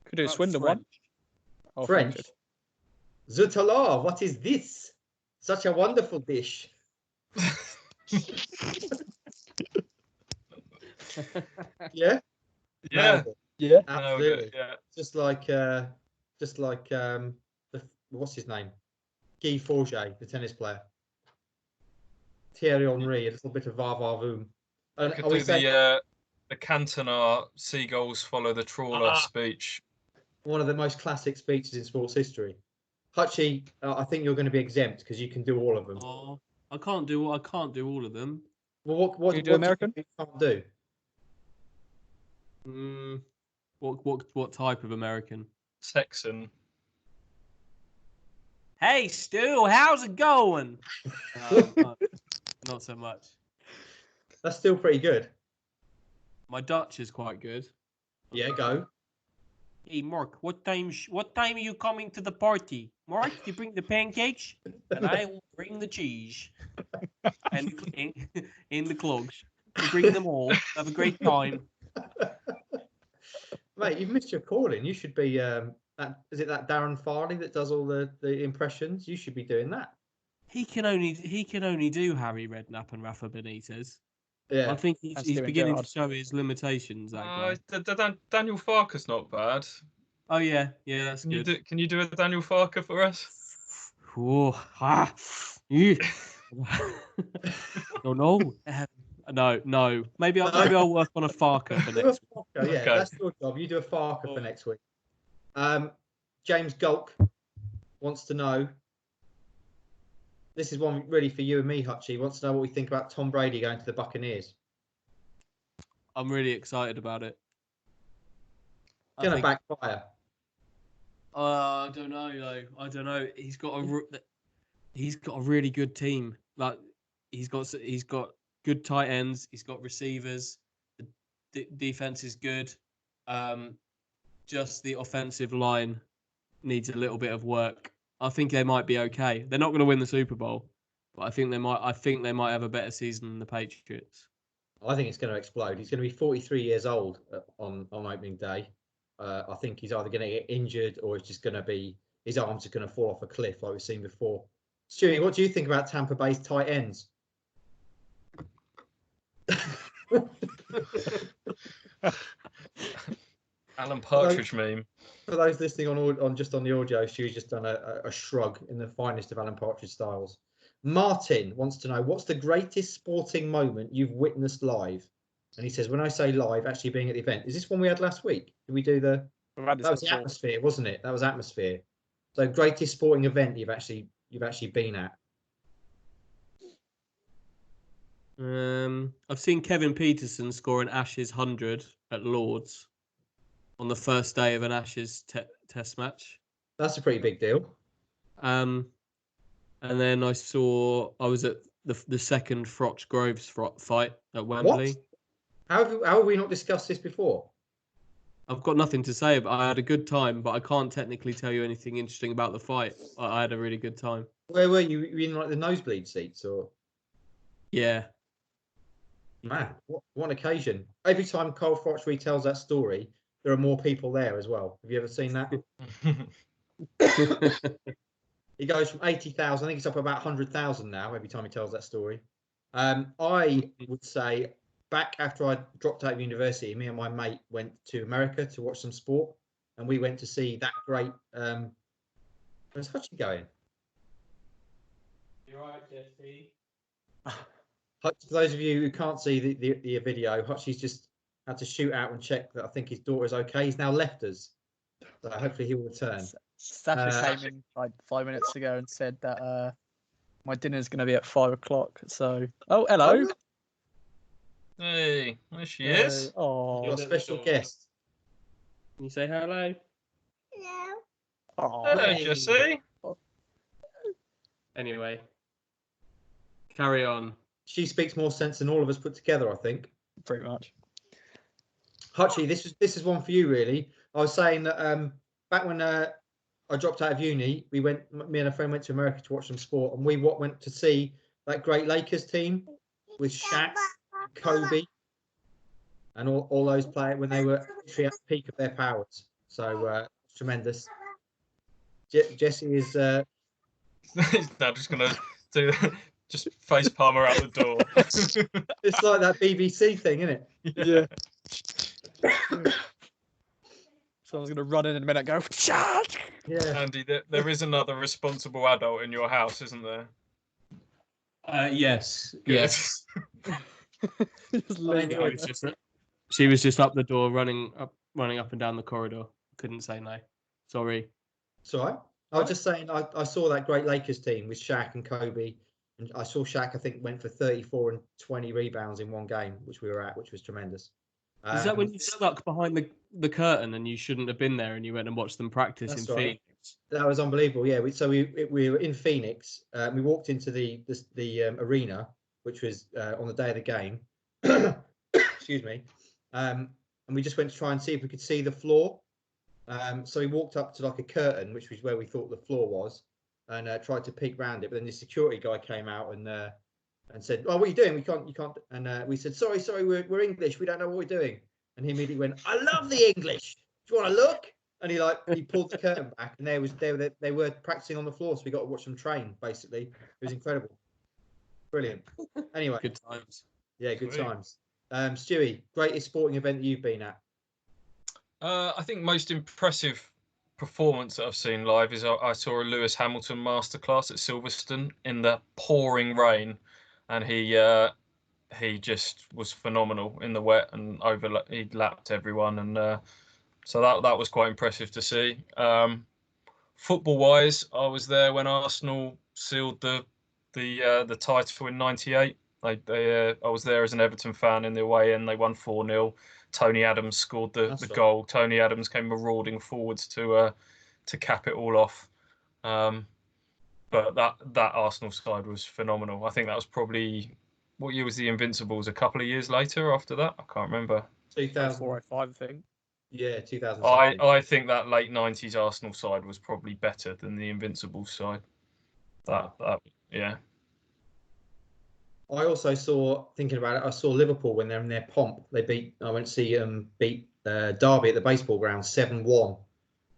Could do Swindon one. Oh, French. Zut alors, what is this? Such a wonderful dish. Yeah. Yeah. Yeah. Absolutely. Yeah. Just like what's his name? Guy Forget, the tennis player. Thierry Henry, a little bit of va-va-voom. I could do the the Cantona "Seagulls follow the trawler" speech. One of the most classic speeches in sports history. Hutchie, I think you're going to be exempt because you can do all of them. Oh, I can't do all of them. Well, what Can you do American? Do you can't do? What type of American? Texan. Hey Stu, how's it going? No, not so much. That's still pretty good. My Dutch is quite good. Yeah, go. Hey Mark, what time are you coming to the party? Mark, you bring the pancakes, and I will bring the cheese. And in the clogs, you bring them all. Have a great time. Mate, you've missed your calling. You should be is it that Darren Farley that does all the impressions? You should be doing that. He can only do Harry Redknapp and Rafa Benitez. Yeah, I think he's beginning to show his limitations. That guy. Daniel Farker's not bad. Oh yeah, that's good. Can you do a Daniel Farker for us? Don't know. No. Maybe I'll work on a Farker for next week. Yeah, okay. That's your job. You do a Farker for next week. James Gulk wants to know. This is one really for you and me, Hutchie. He wants to know what we think about Tom Brady going to the Buccaneers. I'm really excited about it. It's going to backfire. I don't know though. I don't know. He's got a really good team. Like he's got good tight ends. He's got receivers. The defense is good. Just the offensive line needs a little bit of work. I think they might be okay. They're not going to win the Super Bowl, but I think they might have a better season than the Patriots. I think it's going to explode. He's going to be 43 years old on opening day. I think he's either going to get injured or it's just going to be his arms are going to fall off a cliff like we've seen before. Stewie, what do you think about Tampa Bay's tight ends? Alan Partridge meme. For those listening on the audio, Stewie's just done a shrug in the finest of Alan Partridge styles. Martin wants to know, what's the greatest sporting moment you've witnessed live? And he says, when I say live, actually being at the event. Is this one we had last week? Did we do that was the Atmosphere, wasn't it? That was Atmosphere. So greatest sporting event you've actually been at. I've seen Kevin Peterson score an Ashes 100 at Lord's on the first day of an Ashes test match. That's a pretty big deal. And then I was at the second Froch Groves fight at Wembley. What? How have we not discussed this before? I've got nothing to say, but I had a good time, but I can't technically tell you anything interesting about the fight. I had a really good time. Where were you? Were you in like the nosebleed seats or? Yeah. Man, what an occasion. Every time Cole Froch retells that story, there are more people there as well. Have you ever seen that? He goes from 80,000, I think it's up about 100,000 now every time he tells that story. I would say back after I dropped out of university, me and my mate went to America to watch some sport, and we went to see that great. Where's Hutchie going? You're right, Jesse. For those of you who can't see the video, Hutchie's just had to shoot out and check that I think his daughter's okay. He's now left us, so hopefully he will return. Sasha came in like 5 minutes ago and said that my dinner's going to be at 5 o'clock. So, hello. Hey, there she is. Oh, You're a special guest. Can you say hello? oh, Hello, Jesse. Anyway, carry on. She speaks more sense than all of us put together, I think. pretty much. Hutchie, this is one for you, really. I was saying that back when I dropped out of uni, me and a friend went to America to watch some sport, and we went to see that great Lakers team with Shaq, Kobe, and all those players when they were actually at the peak of their powers. So tremendous. Jesse is. Now just gonna do just face palmer out the door. It's like that BBC thing, isn't it? Yeah. Someone's going to run in a minute and go, Shaq! Yeah. Andy, there is another responsible adult in your house, isn't there? Yes. Good. Yes. Just leave it. It's She was just up the door, running up and down the corridor. Couldn't say no. Sorry. It's all right. I was just saying, I saw that great Lakers team with Shaq and Kobe, and I saw Shaq, I think, went for 34 and 20 rebounds in one game, which we were at, which was tremendous. Is that when you stuck behind the curtain and you shouldn't have been there, and you went and watched them practice in Phoenix? That was unbelievable. Yeah, we were in Phoenix. We walked into the arena, which was on the day of the game. Excuse me. And we just went to try and see if we could see the floor. So we walked up to like a curtain, which was where we thought the floor was, and tried to peek round it. But then the security guy came out and said, "Oh, what are you doing? You can't." And we said, "Sorry, we're English. We don't know what we're doing." And he immediately went, "I love the English. Do you want to look?" And he pulled the curtain back, and they were practicing on the floor, so we got to watch them train. Basically, it was incredible, brilliant. Anyway, good times. Yeah, good times. Stewie, greatest sporting event that you've been at? I think most impressive performance that I've seen live is I saw a Lewis Hamilton masterclass at Silverstone in the pouring rain, and he just was phenomenal in the wet, and he lapped everyone, and so that was quite impressive to see. Football wise, I was there when Arsenal sealed the title in '98. I was there as an Everton fan in the away end. They won 4-0. Tony Adams scored the goal. Tony Adams came marauding forwards to cap it all off. But that Arsenal side was phenomenal. I think that was probably, what year was the Invincibles? A couple of years later after that? I can't remember. 2004, 2005, I think. Yeah, 2000. I think that late 90s Arsenal side was probably better than the Invincibles side. Yeah. I also saw, thinking about it, I saw Liverpool when they're in their pomp. I went to see beat Derby at the baseball ground 7-1.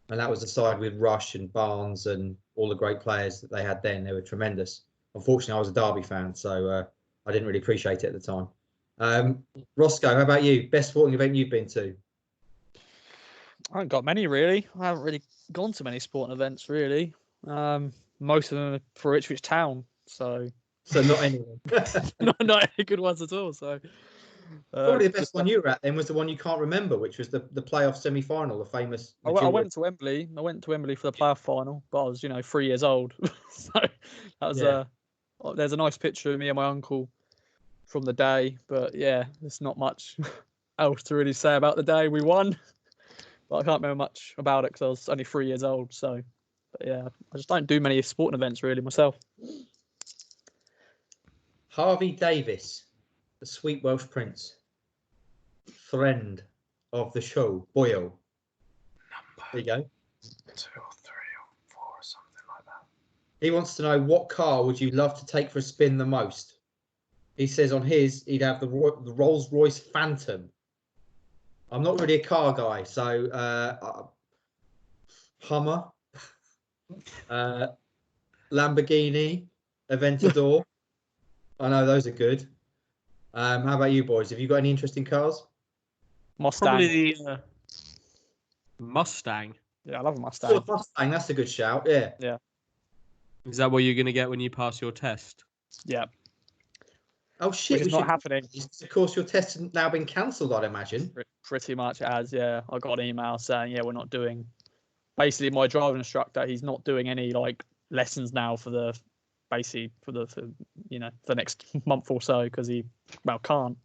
And that was the side with Rush and Barnes and all the great players that they had then. They were tremendous. Unfortunately, I was a Derby fan, so I didn't really appreciate it at the time. Roscoe, how about you? Best sporting event you've been to? I haven't got many, really. I haven't really gone to many sporting events, really. Most of them are for Ipswich Town, so not anyone. not any good ones at all. So probably the best one you were at then was the one you can't remember, which was the playoff semi-final, the famous. I went to Wembley. I went to Wembley for the playoff final, but I was 3 years old. So that was there's a nice picture of me and my uncle from the day, but yeah, there's not much else to really say about the day we won. But I can't remember much about it because I was only 3 years old. So, but yeah, I just don't do many sporting events really myself. Harvey Davis, the sweet Welsh prince, friend of the show, Boyle. There you go. 2 or 3 or 4 or something like that. He wants to know, what car would you love to take for a spin the most? He says on his, he'd have the Rolls-Royce Phantom. I'm not really a car guy, so Hummer, Lamborghini, Aventador. I know those are good. How about you boys? Have you got any interesting cars? Mustang. Probably the Mustang. Yeah, I love a Mustang. Mustang, that's a good shout. Yeah. Yeah. Is that what you're going to get when you pass your test? Yeah. Oh shit! Which is not happening. Of course, your test has now been cancelled, I'd imagine. Pretty much it has. Yeah, I got an email saying, we're not doing. Basically, my driving instructor, he's not doing any lessons now for the next month or so because he can't.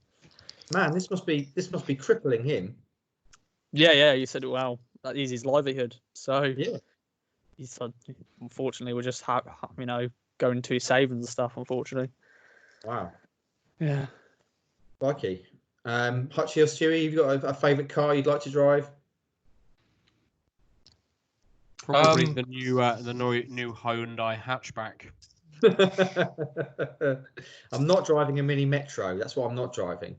Man, this must be crippling him. Yeah. He said, well, that is his livelihood. So yeah, he said, unfortunately, we're just going to savings and stuff. Unfortunately. Wow. Yeah. Lucky. Hutchie or Stewie, you've got a favourite car you'd like to drive? Probably the new Hyundai hatchback. I'm not driving a Mini Metro. That's what I'm not driving.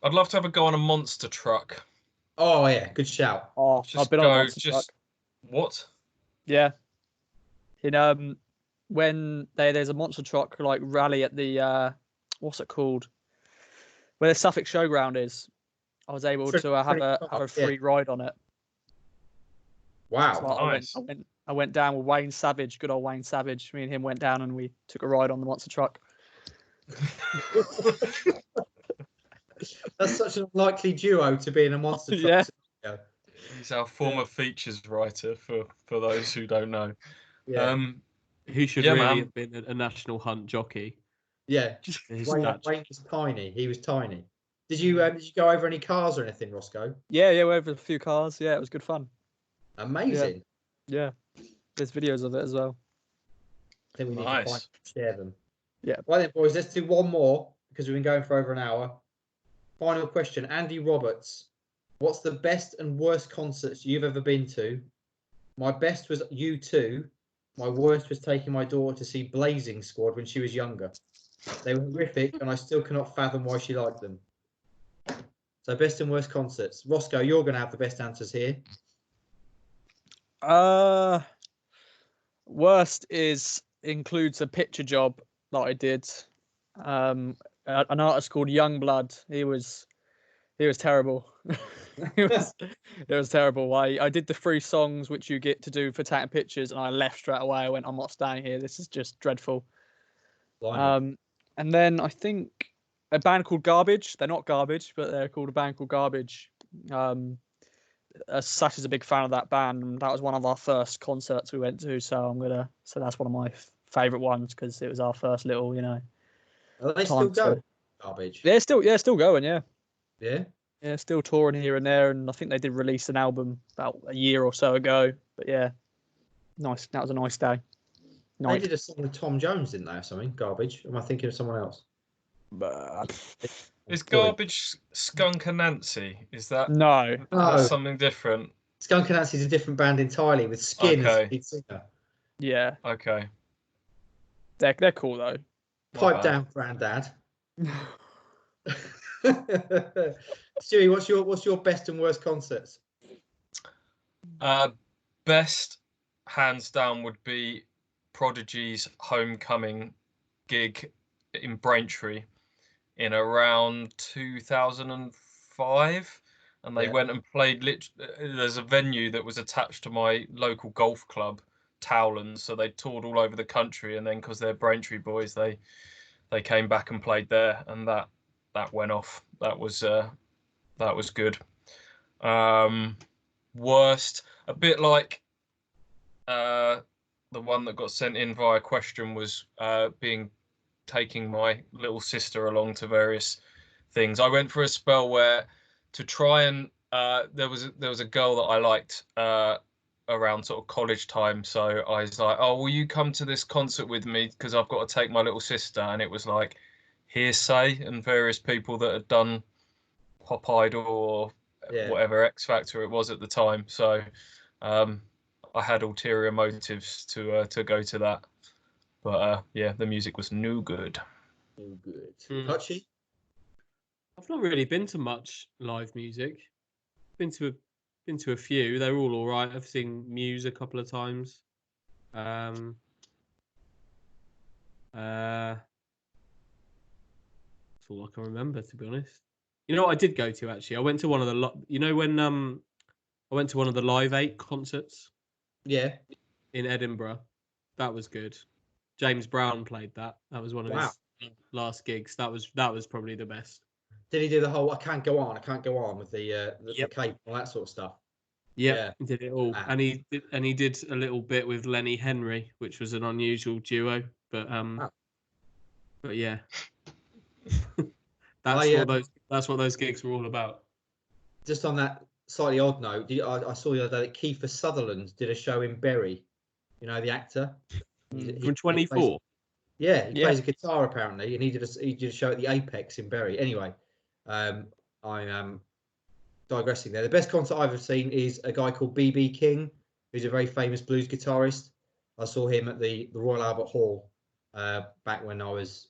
I'd love to have a go on a monster truck. Oh yeah, good shout. Oh, I've been on a monster truck. What? Yeah. When there's a monster truck rally at the what's it called? Where the Suffolk Showground is, I was able to have a free ride on it. Wow, so nice. I went down with Wayne Savage, good old Wayne Savage. Me and him went down and we took a ride on the monster truck. That's such an unlikely duo to be in a monster truck Yeah. scenario. He's our former features writer for those who don't know. Yeah. Who should Yeah, really man. have been a national hunt jockey. Yeah. Just for his Wayne stature. was tiny. He was tiny. Did you go over any cars or anything, Roscoe? Yeah, we have a few cars. Yeah, it was good fun. Amazing. Yeah. There's videos of it as well. I think we need to Nice. share them. Yeah. Right then, boys, let's do one more because we've been going for over an hour. Final question. Andy Roberts, what's the best and worst concerts you've ever been to? My best was U2. My worst was taking my daughter to see Blazing Squad when she was younger. They were horrific, and I still cannot fathom why she liked them. So, best and worst concerts. Roscoe, you're going to have the best answers here. Worst includes a picture job that I did. An artist called Youngblood. He was terrible. it was terrible. I did the 3 songs which you get to do for taking pictures, and I left straight away. I went, I'm not staying here. This is just dreadful. And then I think a band called Garbage. They're not Garbage, but they're called a band called Garbage. Sash is a big fan of that band, and that was one of our first concerts we went to. So that's one of my favourite ones because it was our first little, Are they still going? Garbage. They're still going. Yeah. Yeah. Yeah, still touring here and there, and I think they did release an album about a year or so ago. But yeah, nice. That was a nice day. They did a song with Tom Jones, didn't they, or something? Garbage. Am I thinking of someone else? Is Garbage Skunk and Nancy? Is that no? That's something different? Skunk and Nancy is a different band entirely with Skin as the lead singer. Yeah. Okay. They're cool though. Pipe down, Grandad. Stewie, what's your best and worst concerts? Best, hands down, would be Prodigy's homecoming gig in Braintree in around 2005, and they went and played. There's a venue that was attached to my local golf club, Towlands, so they toured all over the country, and then because they're Braintree boys, they came back and played there, and that went off. That was good. Worst, a bit like the one that got sent in via question, was taking my little sister along to various things. I went for a spell where to try and there was a girl that I liked around sort of college time, so I was like, oh, will you come to this concert with me because I've got to take my little sister? And it was like hearsay and various people that had done Pop Idol or whatever X Factor it was at the time, so I had ulterior motives to go to that, but the music was no good. Hutchie? I've not really been to much live music. Been to a few. They're all right. I've seen Muse a couple of times. That's all I can remember, to be honest. You know what I did go to actually? I went to one of the when I went to one of the Live 8 concerts. Yeah. In Edinburgh. That was good. James Brown played that. That was one of his last gigs. That was probably the best. Did he do the whole I can't go on with the cape and all that sort of stuff? Yeah, he did it all. And he did a little bit with Lenny Henry, which was an unusual duo. But yeah. That's what those gigs were all about. Just on that slightly odd note, I saw the other day that Kiefer Sutherland did a show in Bury. You know, the actor from 24. He plays a guitar apparently, and he did a show at the Apex in Bury. Anyway, I am digressing there. The best concert I've ever seen is a guy called B.B. King, who's a very famous blues guitarist. I saw him at the Royal Albert Hall back when I was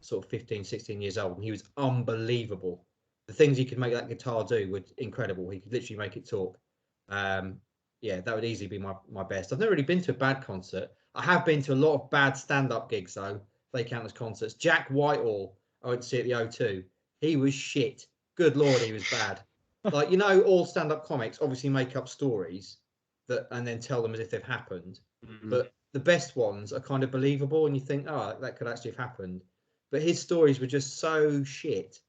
sort of 15, 16 years old, and he was unbelievable. The things he could make that guitar do were incredible. He could literally make it talk. That would easily be my best. I've never really been to a bad concert. I have been to a lot of bad stand-up gigs, though, if they count as concerts. Jack Whitehall, I went to see at the O2. He was shit. Good Lord, he was bad. Like, all stand-up comics obviously make up stories and then tell them as if they've happened. Mm-hmm. But the best ones are kind of believable, and you think, oh, that could actually have happened. But his stories were just so shit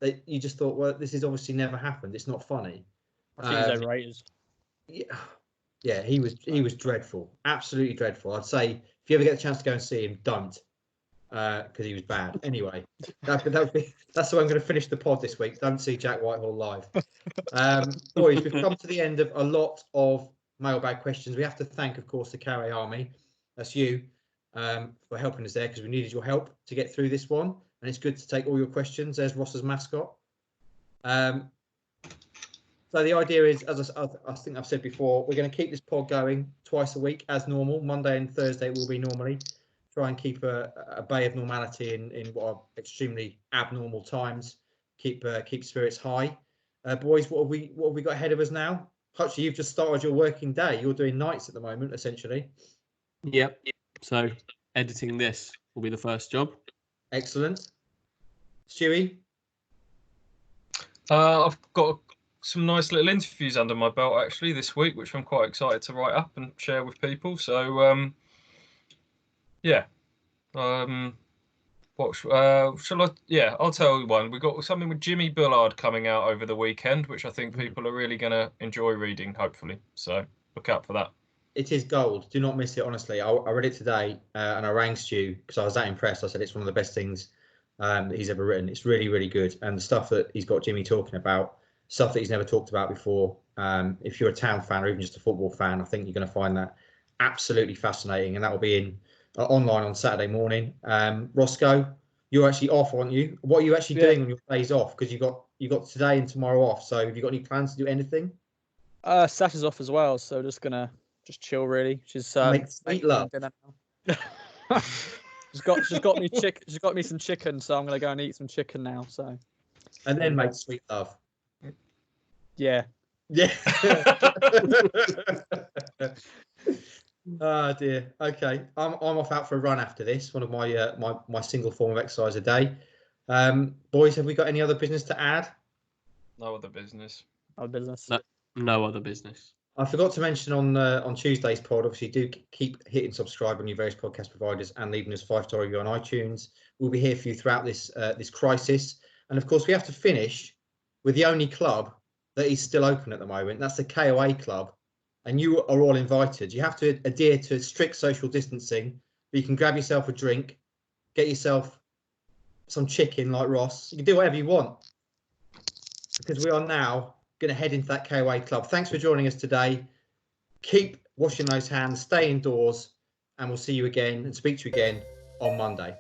that you just thought, well, this has obviously never happened. It's not funny. I think he's overrated. Yeah, he was dreadful, absolutely dreadful. I'd say if you ever get a chance to go and see him, don't, because he was bad. Anyway, that's the way I'm going to finish the pod this week. Don't see Jack Whitehall live. Boys, we've come to the end of a lot of mailbag questions. We have to thank, of course, the Carre Army. That's you, for helping us there, because we needed your help to get through this one. And it's good to take all your questions. There's Ross's mascot. So the idea is, as I think I've said before, we're going to keep this pod going twice a week as normal. Monday and Thursday will be normally. Try and keep a bay of normality in what are extremely abnormal times. Keep spirits high. Boys, what have we got ahead of us now? Hutchie, you've just started your working day. You're doing nights at the moment, essentially. Yep. So editing this will be the first job. Excellent. Stewie? I've got some nice little interviews under my belt actually this week, which I'm quite excited to write up and share with people. So yeah. What shall I? Yeah, I'll tell you one. We got something with Jimmy Bullard coming out over the weekend, which I think people are really going to enjoy reading, hopefully. So look out for that. It is gold. Do not miss it. Honestly, I read it today and I rang Stu because I was that impressed. I said it's one of the best things that he's ever written. It's really, really good. And the stuff that he's got Jimmy talking about, stuff that he's never talked about before. If you're a Town fan or even just a football fan, I think you're going to find that absolutely fascinating. And that will be in online on Saturday morning. Roscoe, you're actually off, aren't you? What are you actually doing on your days off? Because you got today and tomorrow off. So have you got any plans to do anything? Sash is off as well, so just gonna chill really. She's make sweet love. she's got me some chicken, so I'm gonna go and eat some chicken now. So and then make sweet love. Yeah. Oh dear. Okay, I'm off out for a run after this. One of my single form of exercise a day. Boys, have we got any other business to add? No other business. No other business. I forgot to mention on Tuesday's pod. Obviously, do keep hitting subscribe on your various podcast providers and leaving us 5-star review on iTunes. We'll be here for you throughout this crisis, and of course, we have to finish with the only club that is still open at the moment. That's the KOA club. And you are all invited. You have to adhere to strict social distancing. But you can grab yourself a drink, get yourself some chicken like Ross. You can do whatever you want. Because we are now going to head into that KOA club. Thanks for joining us today. Keep washing those hands, stay indoors, and we'll see you again and speak to you again on Monday.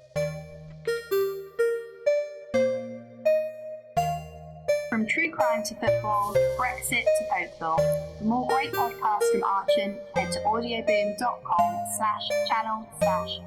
From true crime to football, Brexit to Oakville. For more great podcasts from Archon, head to audioboom.com/channel/Archon.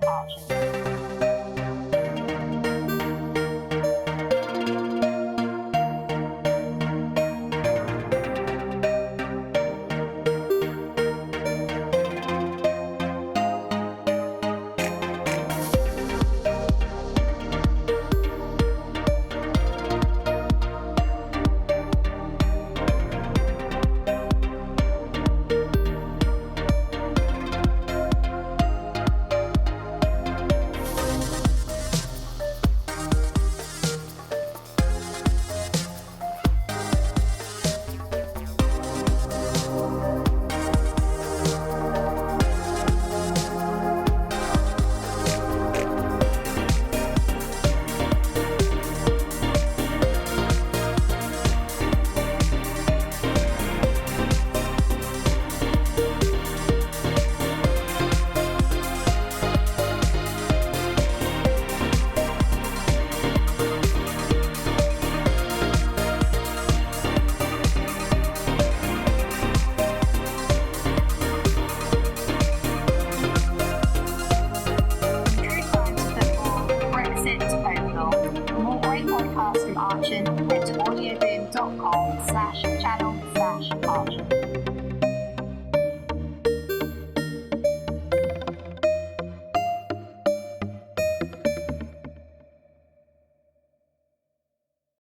Archon, head to audioboom.com/channel/Archon.